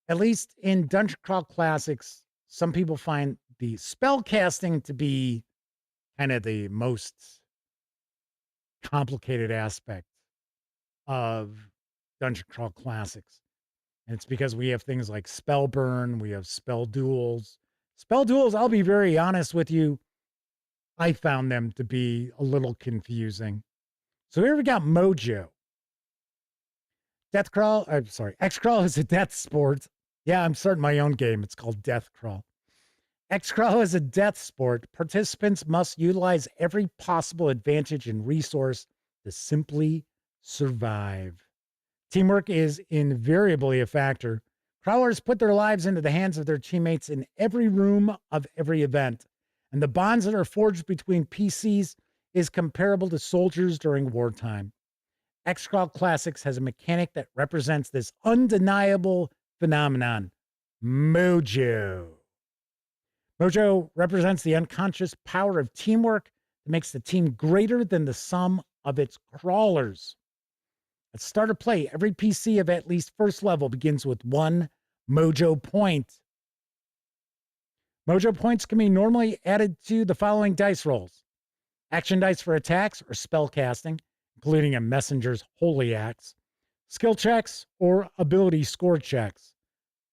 At least in Dungeon Crawl Classics, some people find the spell casting to be kind of the most complicated aspect of Dungeon Crawl Classics. And it's because we have things like spell burn, we have spell duels. Spell duels, I'll be very honest with you, I found them to be a little confusing. So here we got Mojo. XCrawl is a death sport. Yeah, I'm starting my own game. It's called Death Crawl. XCrawl is a death sport. Participants must utilize every possible advantage and resource to simply survive. Teamwork is invariably a factor. Crawlers put their lives into the hands of their teammates in every room of every event, and the bonds that are forged between PCs is comparable to soldiers during wartime. XCrawl Classics has a mechanic that represents this undeniable phenomenon, Mojo. Mojo represents the unconscious power of teamwork that makes the team greater than the sum of its crawlers. At start of play, every PC of at least first level begins with 1 Mojo point. Mojo points can be normally added to the following dice rolls. Action dice for attacks or spell casting, including a messenger's holy axe, skill checks, or ability score checks.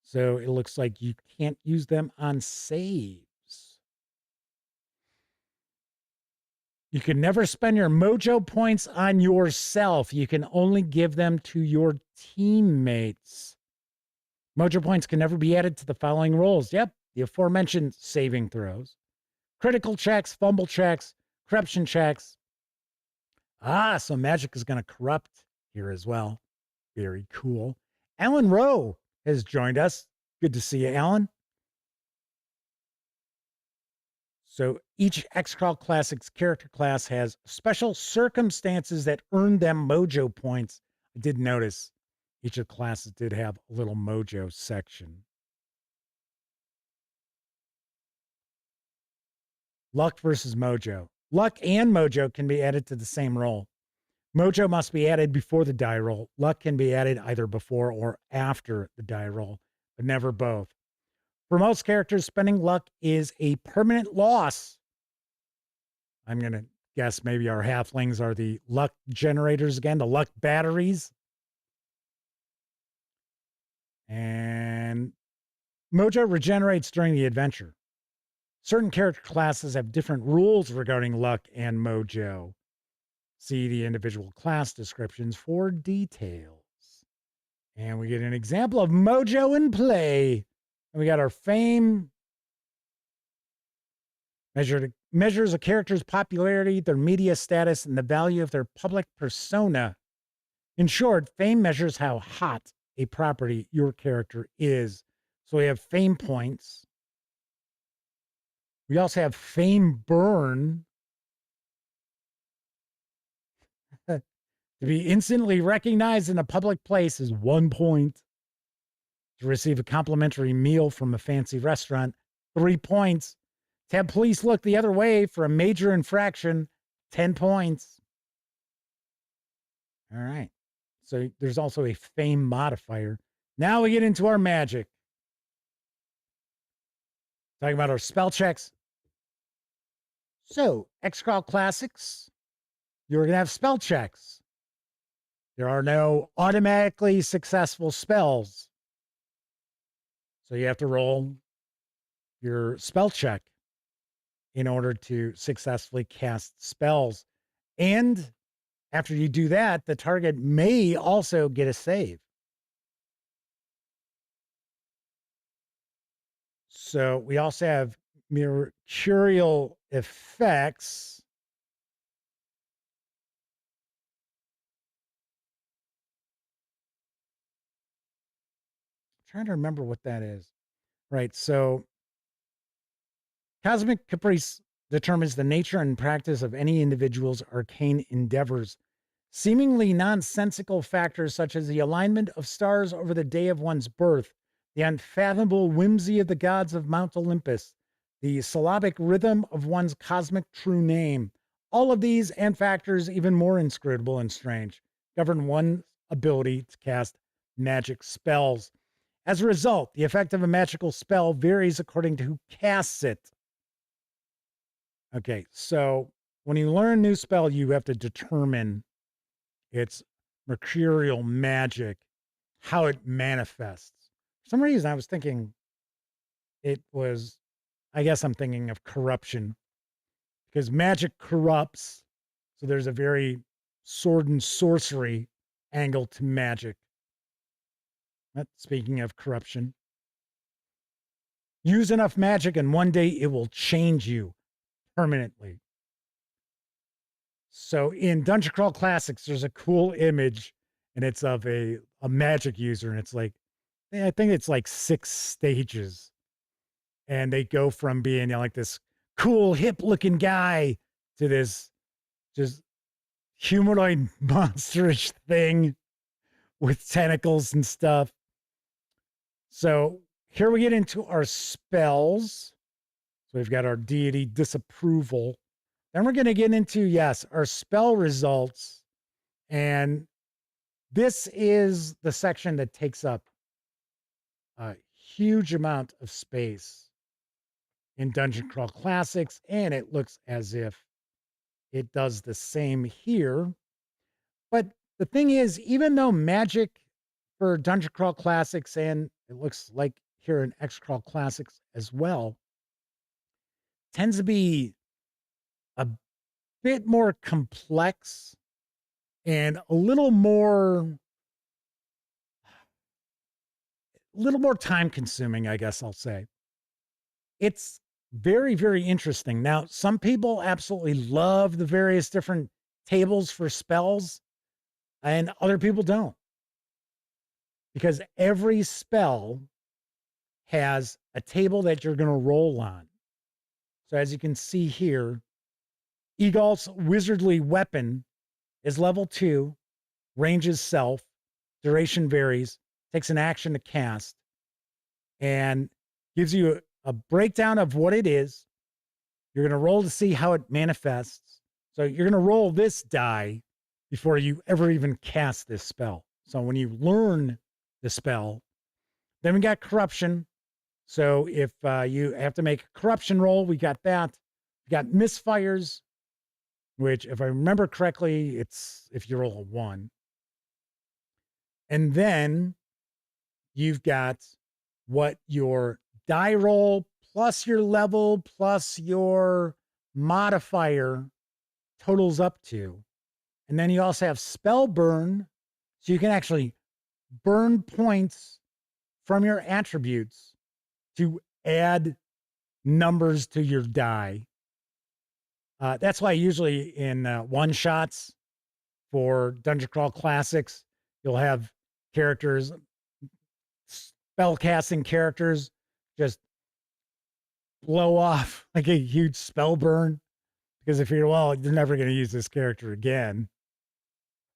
So it looks like you can't use them on saves. You can never spend your Mojo points on yourself. You can only give them to your teammates. Mojo points can never be added to the following rolls. Yep, the aforementioned saving throws, critical checks, fumble checks, corruption checks. So magic is going to corrupt here as well. Very cool. Alan Rowe has joined us. Good to see you, Alan. So each XCrawl Classics character class has special circumstances that earn them Mojo points. I did notice each of the classes did have a little Mojo section. Luck versus Mojo. Luck and Mojo can be added to the same roll. Mojo must be added before the die roll. Luck can be added either before or after the die roll, but never both. For most characters, spending luck is a permanent loss. I'm going to guess maybe our halflings are the luck generators again, the luck batteries. And Mojo regenerates during the adventure. Certain character classes have different rules regarding luck and Mojo. See the individual class descriptions for details. And we get an example of Mojo in play. And we got our fame. Measures a character's popularity, their media status, and the value of their public persona. In short, fame measures how hot a property your character is. So we have fame points. We also have fame burn. To be instantly recognized in a public place is 1 point. To receive a complimentary meal from a fancy restaurant, 3 points. To have police look the other way for a major infraction, 10 points. All right. So there's also a fame modifier. Now we get into our magic. Talking about our spell checks. So, XCrawl Classics, you're going to have spell checks. There are no automatically successful spells. So you have to roll your spell check in order to successfully cast spells. And after you do that, the target may also get a save. So we also have mercurial effects. I'm trying to remember what that is. Right, so Cosmic Caprice determines the nature and practice of any individual's arcane endeavors. Seemingly nonsensical factors such as the alignment of stars over the day of one's birth, the unfathomable whimsy of the gods of Mount Olympus, the syllabic rhythm of one's cosmic true name. All of these and factors even more inscrutable and strange govern one's ability to cast magic spells. As a result, the effect of a magical spell varies according to who casts it. Okay, so when you learn a new spell, you have to determine its mercurial magic, how it manifests. For some reason, I was thinking it was, I guess I'm thinking of corruption, because magic corrupts. So there's a very sword and sorcery angle to magic. Speaking of corruption, use enough magic and one day it will change you permanently. So in Dungeon Crawl Classics, there's a cool image and it's of a magic user. And it's like, I think it's like 6 stages. And they go from being like this cool, hip looking guy to this just humanoid monsterish thing with tentacles and stuff. So here we get into our spells. So we've got our deity disapproval. Then we're going to get into, yes, our spell results. And this is the section that takes up a huge amount of space in Dungeon Crawl Classics. And it looks as if it does the same here. But the thing is, even though magic for Dungeon Crawl Classics, and it looks like here in XCrawl Classics as well, tends to be a bit more complex and a little more time consuming, I guess I'll say. It's very, very interesting. Now, some people absolutely love the various different tables for spells, and other people don't. Because every spell has a table that you're going to roll on. So as you can see here, Eagol's wizardly weapon is level 2, range is self, duration varies, takes an action to cast, and gives you a breakdown of what it is. You're going to roll to see how it manifests. So you're going to roll this die before you ever even cast this spell. So when you learn the spell, then we got corruption. So if you have to make a corruption roll, we got that. We got misfires, which, if I remember correctly, it's if you roll a 1. And then you've got what your die roll plus your level plus your modifier totals up to. And then you also have spell burn. So you can actually burn points from your attributes to add numbers to your die. That's why usually in one-shots for Dungeon Crawl Classics, you'll have characters spellcasting characters just blow off like a huge spell burn because they figure, well, you're never going to use this character again.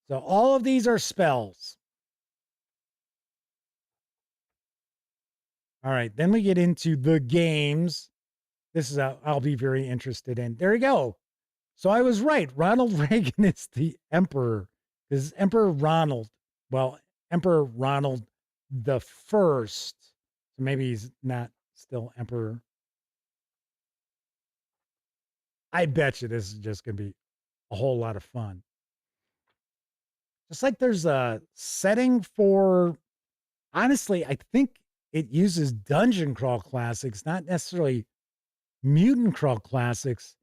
So all of these are spells. All right, then we get into the games. This is I'll be very interested in. There you go. So I was right. Ronald Reagan is the emperor. This is Emperor Ronald. Well, Emperor Ronald the First. So maybe he's not still emperor. I bet you this is just going to be a whole lot of fun. Just like there's a setting for, honestly, I think it uses Dungeon Crawl Classics, not necessarily Mutant Crawl Classics.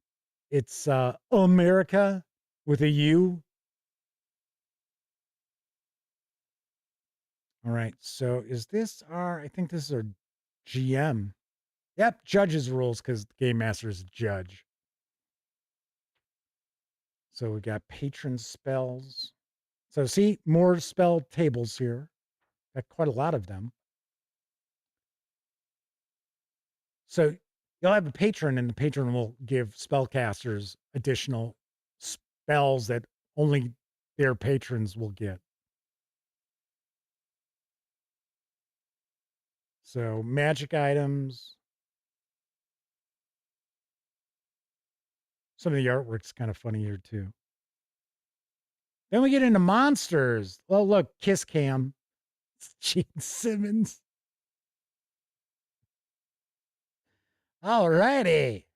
It's America with a U. All right, so is this our, I think this is our GM. Yep, judge's rules because the Game Master is a judge. So we got patron spells. So see, more spell tables here. Got quite a lot of them. So you'll have a patron, and the patron will give spellcasters additional spells that only their patrons will get. So magic items. Some of the artwork's kind of funny here too. Then we get into monsters. Well, look, Kiss Cam. It's Gene Simmons. All righty.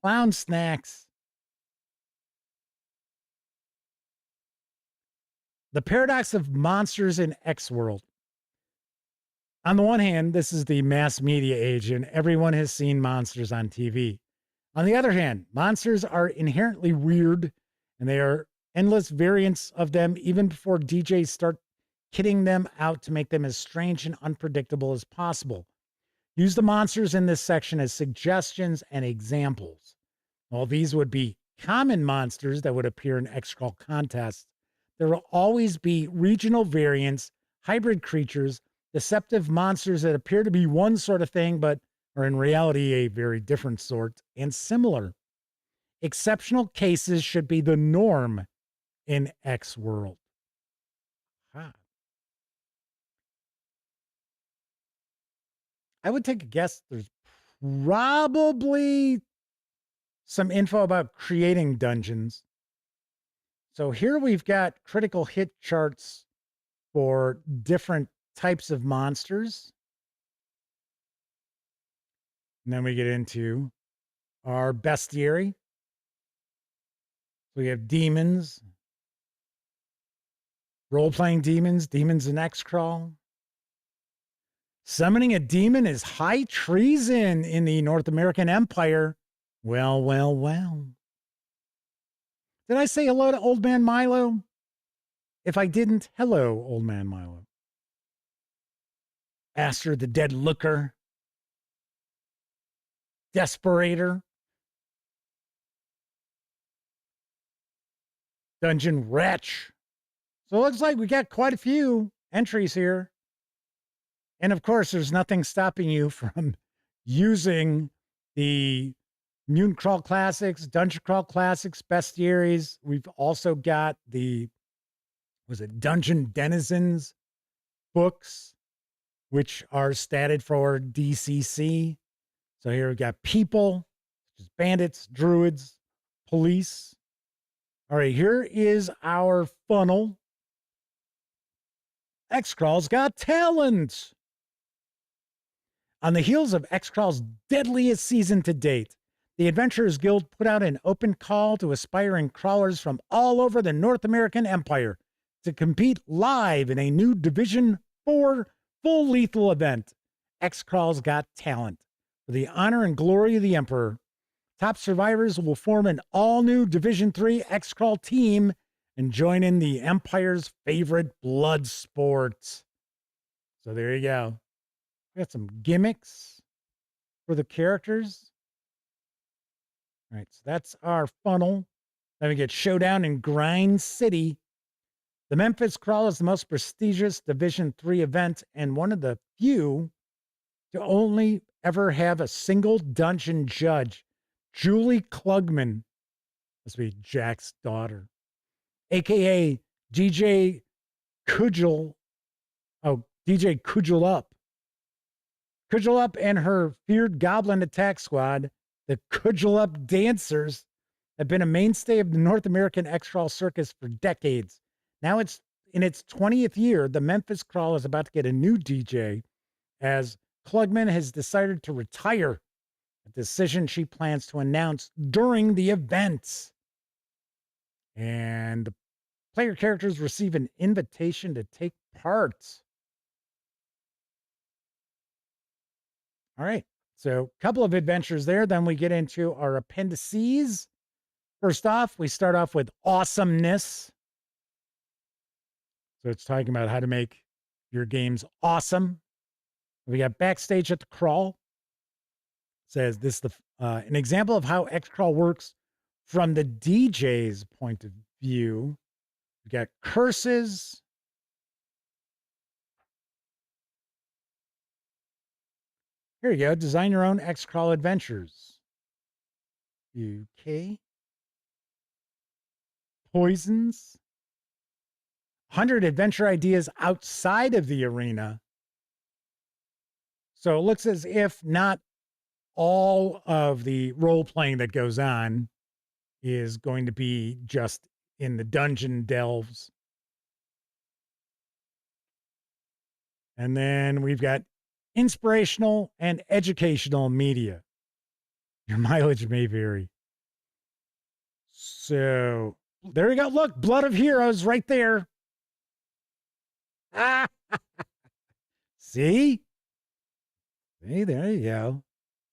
Clown snacks. The paradox of monsters in X World. On the one hand, this is the mass media age, and everyone has seen monsters on TV. On the other hand, monsters are inherently weird, and they are endless variants of them even before DJs start kitting them out to make them as strange and unpredictable as possible. Use the monsters in this section as suggestions and examples. While these would be common monsters that would appear in XCrawl contests, there will always be regional variants, hybrid creatures, deceptive monsters that appear to be one sort of thing, but are in reality a very different sort and similar. Exceptional cases should be the norm in X World. I would take a guess there's probably some info about creating dungeons. So here we've got critical hit charts for different types of monsters. And then we get into our bestiary. So we have demons, role-playing demons, demons in XCrawl. Summoning a demon is high treason in the North American Empire. Well, well, well. Did I say hello to Old Man Milo? If I didn't, hello, Old Man Milo. Aster the Dead Looker. Desperator. Dungeon Wretch. So it looks like we got quite a few entries here. And of course, there's nothing stopping you from using the Mutant Crawl Classics, Dungeon Crawl Classics, Bestiaries. We've also got the, was it Dungeon Denizens books, which are statted for DCC. So here we've got people, just bandits, druids, police. All right, here is our funnel. XCrawl's Got Talent. On the heels of XCrawl's deadliest season to date, the Adventurers Guild put out an open call to aspiring crawlers from all over the North American Empire to compete live in a new Division 4 full lethal event, XCrawl's Got Talent. For the honor and glory of the Emperor, top survivors will form an all-new Division 3 XCrawl team and join in the Empire's favorite blood sport. So there you go. We got some gimmicks for the characters. All right, so that's our funnel. Then we get Showdown in Grind City. The Memphis Crawl is the most prestigious Division 3 event and one of the few to only ever have a single dungeon judge, Julie Klugman, must be Jack's daughter, aka DJ Kudgel. Oh, DJ Kudgelup. Kudgelup and her feared goblin attack squad, the Kudgelup Dancers, have been a mainstay of the North American XCrawl circus for decades. Now it's in its 20th year, the Memphis Crawl is about to get a new DJ as Klugman has decided to retire, a decision she plans to announce during the events. And the player characters receive an invitation to take part. All right, so a couple of adventures there. Then we get into our appendices. First off, we start off with awesomeness. So it's talking about how to make your games awesome. We got backstage at the crawl. It says this is an example of how XCrawl works from the DJ's point of view. We got curses. Here you go. Design your own XCrawl adventures. Okay. Poisons. 100 adventure ideas outside of the arena. So it looks as if not all of the role playing that goes on is going to be just in the dungeon delves. And then we've got inspirational and educational media. Your mileage may vary. So there you go. Look, Blood of Heroes right there. See? Hey, there you go.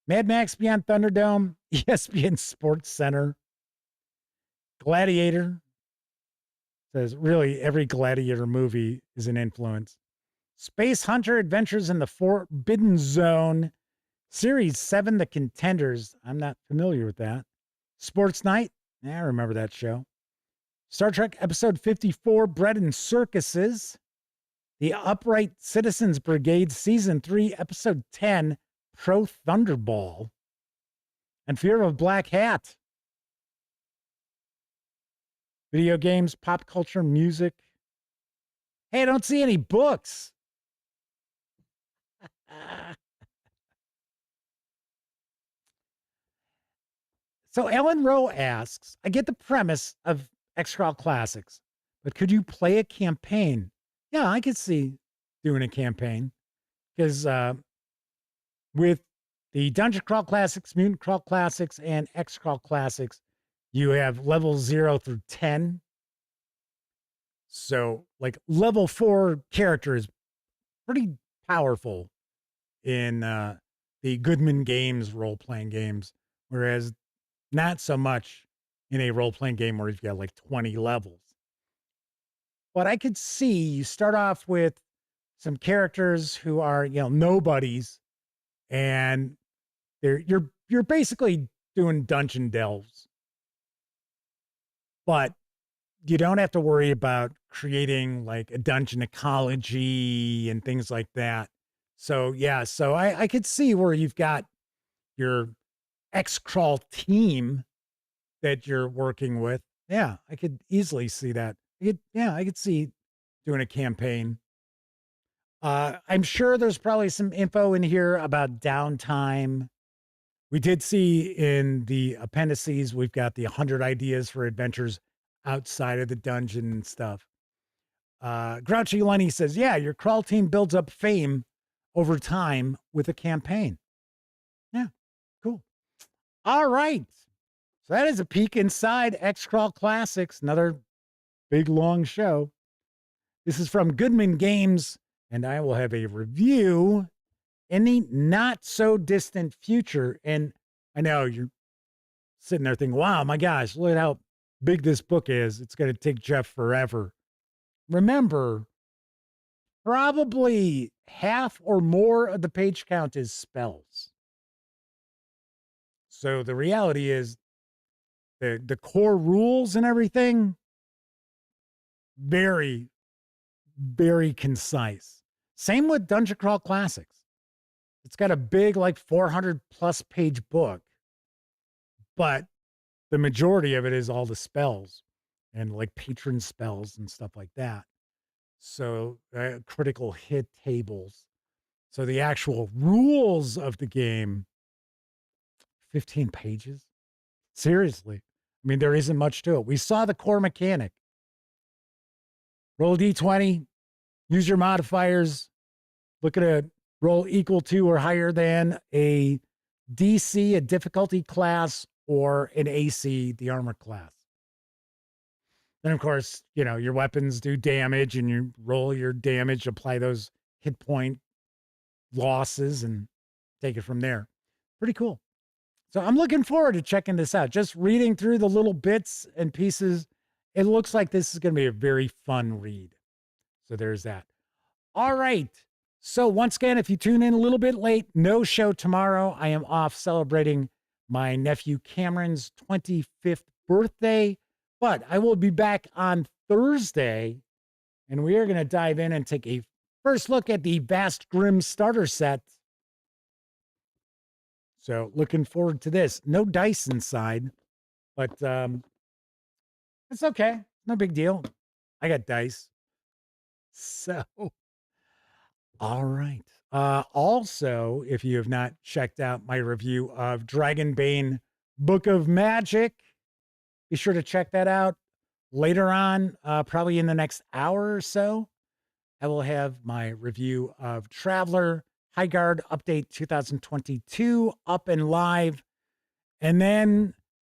Mad Max Beyond Thunderdome, ESPN Sports Center, Gladiator. Says really every Gladiator movie is an influence. Space Hunter Adventures in the Forbidden Zone. Series 7, The Contenders. I'm not familiar with that. Sports Night. Yeah, I remember that show. Star Trek Episode 54, Bread and Circuses. The Upright Citizens Brigade, Season 3, Episode 10, Pro Thunderball. And Fear of a Black Hat. Video games, pop culture, music. Hey, I don't see any books. So Ellen Rowe asks, I get the premise of XCrawl Classics, but could you play a campaign? Yeah, I could see doing a campaign because with the Dungeon Crawl Classics, Mutant Crawl Classics, and XCrawl Classics, you have levels 0 through 10. So like level 4 character is pretty powerful in the Goodman Games role-playing games, whereas not so much in a role-playing game where you've got like 20 levels. But I could see you start off with some characters who are, nobodies, and you're basically doing dungeon delves. But you don't have to worry about creating like a dungeon ecology and things like that. So yeah, so I could see where you've got your XCrawl team that you're working with. Yeah, I could easily see that. I could see doing a campaign. I'm sure there's probably some info in here about downtime. We did see in the appendices, we've got the 100 ideas for adventures outside of the dungeon and stuff. Grouchy Lenny says, yeah, your crawl team builds up fame over time with a campaign. Yeah, cool. All right. So that is a peek inside XCrawl Classics, another big, long show. This is from Goodman Games, and I will have a review in the not-so-distant future. And I know you're sitting there thinking, wow, my gosh, look at how big this book is. It's going to take Jeff forever. Remember, probably half or more of the page count is spells. So the reality is the core rules and everything, very, very concise. Same with Dungeon Crawl Classics. It's got a big, like 400 plus page book, but the majority of it is all the spells and like patron spells and stuff like that. So critical hit tables. So the actual rules of the game, 15 pages. Seriously. I mean, there isn't much to it. We saw the core mechanic. Roll a d20, use your modifiers, look at a roll equal to or higher than a DC, a difficulty class, or an AC, the armor class. Then, of course, you know, your weapons do damage and you roll your damage, apply those hit point losses and take it from there. Pretty cool. So I'm looking forward to checking this out. Just reading through the little bits and pieces, it looks like this is going to be a very fun read. So there's that. All right. So once again, if you tune in a little bit late, no show tomorrow. I am off celebrating my nephew Cameron's 25th birthday, but I will be back on Thursday, and we are going to dive in and take a first look at the Vast Grim starter set. So looking forward to this. No dice inside, but it's okay. No big deal. I got dice. So, all right. Also, if you have not checked out my review of Dragonbane Book of Magic, be sure to check that out later on, probably in the next hour or so. I will have my review of Traveler Highguard Update 2022 up and live. And then,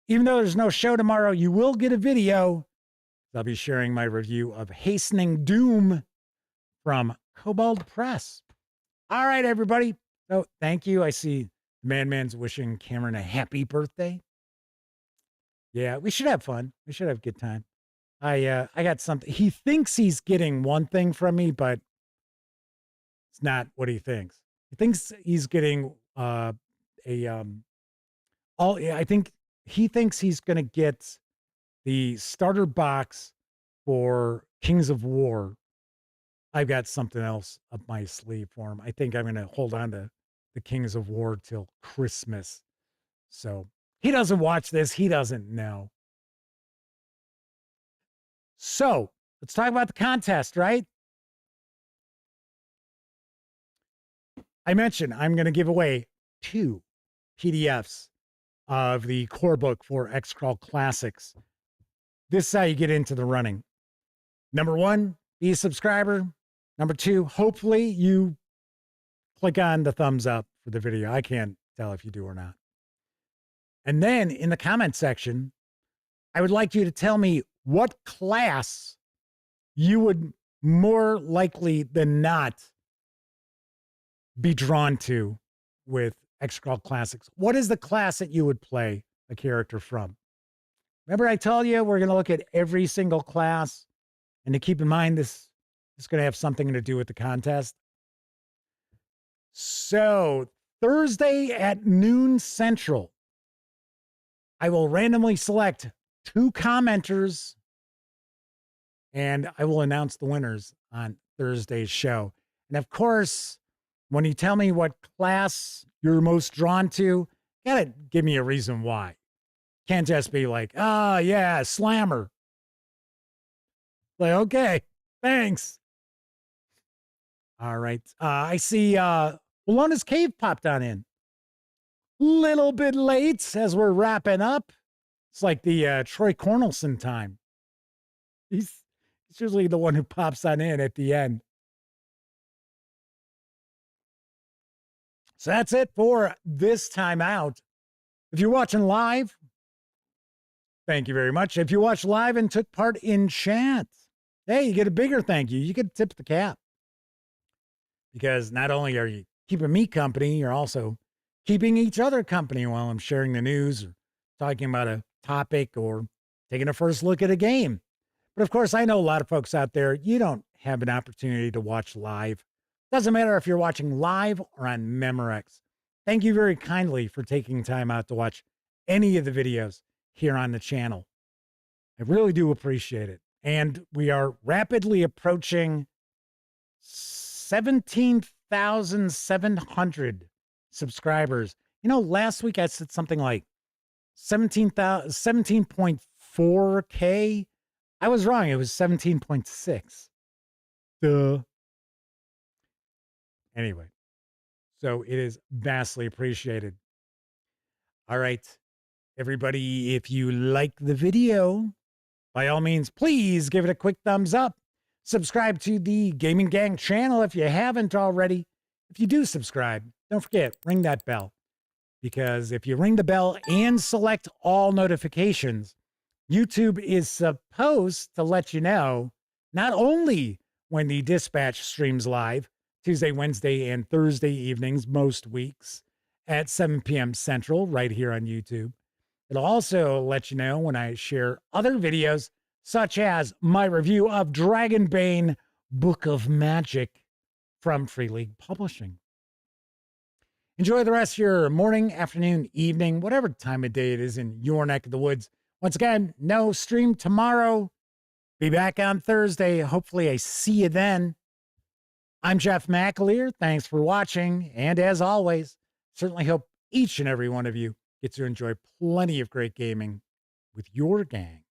even though there's no show tomorrow, you will get a video. I'll be sharing my review of Hastening Doom from Kobold Press. All right, everybody. So thank you. I see Man's wishing Cameron a happy birthday. Yeah, we should have fun. We should have a good time. I got something. He thinks he's getting one thing from me, but it's not what he thinks. He thinks he's getting I think he thinks he's going to get the starter box for Kings of War. I've got something else up my sleeve for him. I think I'm going to hold on to the Kings of War till Christmas. So he doesn't watch this. He doesn't know. So let's talk about the contest, right? I mentioned I'm going to give away 2 PDFs of the core book for XCrawl Classics. This is how you get into the running. Number 1, be a subscriber. Number 2, hopefully you click on the thumbs up for the video. I can't tell if you do or not. And then in the comment section, I would like you to tell me what class you would more likely than not be drawn to with XCrawl Classics. What is the class that you would play a character from? Remember I told you we're going to look at every single class, and to keep in mind this is going to have something to do with the contest. So Thursday at noon Central, I will randomly select 2 commenters, and I will announce the winners on Thursday's show. And of course, when you tell me what class you're most drawn to, you gotta give me a reason why. Can't just be like, oh yeah, Slammer. Like, okay, thanks. All right. I see Walona's Cave popped on in. Little bit late as we're wrapping up. It's like the Troy Cornelson time. He's usually the one who pops on in at the end. So that's it for this time out. If you're watching live, thank you very much. If you watched live and took part in chat, hey, you get a bigger thank you. You get to tip the cap. Because not only are you keeping me company, you're also keeping each other company while I'm sharing the news or talking about a topic or taking a first look at a game. But of course, I know a lot of folks out there, you don't have an opportunity to watch live. Doesn't matter if you're watching live or on Memorex. Thank you very kindly for taking time out to watch any of the videos here on the channel. I really do appreciate it. And we are rapidly approaching 17,700 subscribers. You know, last week I said something like 17.4K. I was wrong. It was 17.6. Duh. Anyway, so it is vastly appreciated. All right, everybody, if you like the video, by all means, please give it a quick thumbs up. Subscribe to the Gaming Gang channel if you haven't already. If you do subscribe, don't forget, ring that bell. Because if you ring the bell and select all notifications, YouTube is supposed to let you know not only when the Dispatch streams live, Tuesday, Wednesday, and Thursday evenings most weeks at 7 p.m. Central right here on YouTube. It'll also let you know when I share other videos, such as my review of Dragonbane Book of Magic from Free League Publishing. Enjoy the rest of your morning, afternoon, evening, whatever time of day it is in your neck of the woods. Once again, no stream tomorrow. Be back on Thursday. Hopefully I see you then. I'm Jeff McAleer. Thanks for watching. And as always, certainly hope each and every one of you gets to enjoy plenty of great gaming with your gang.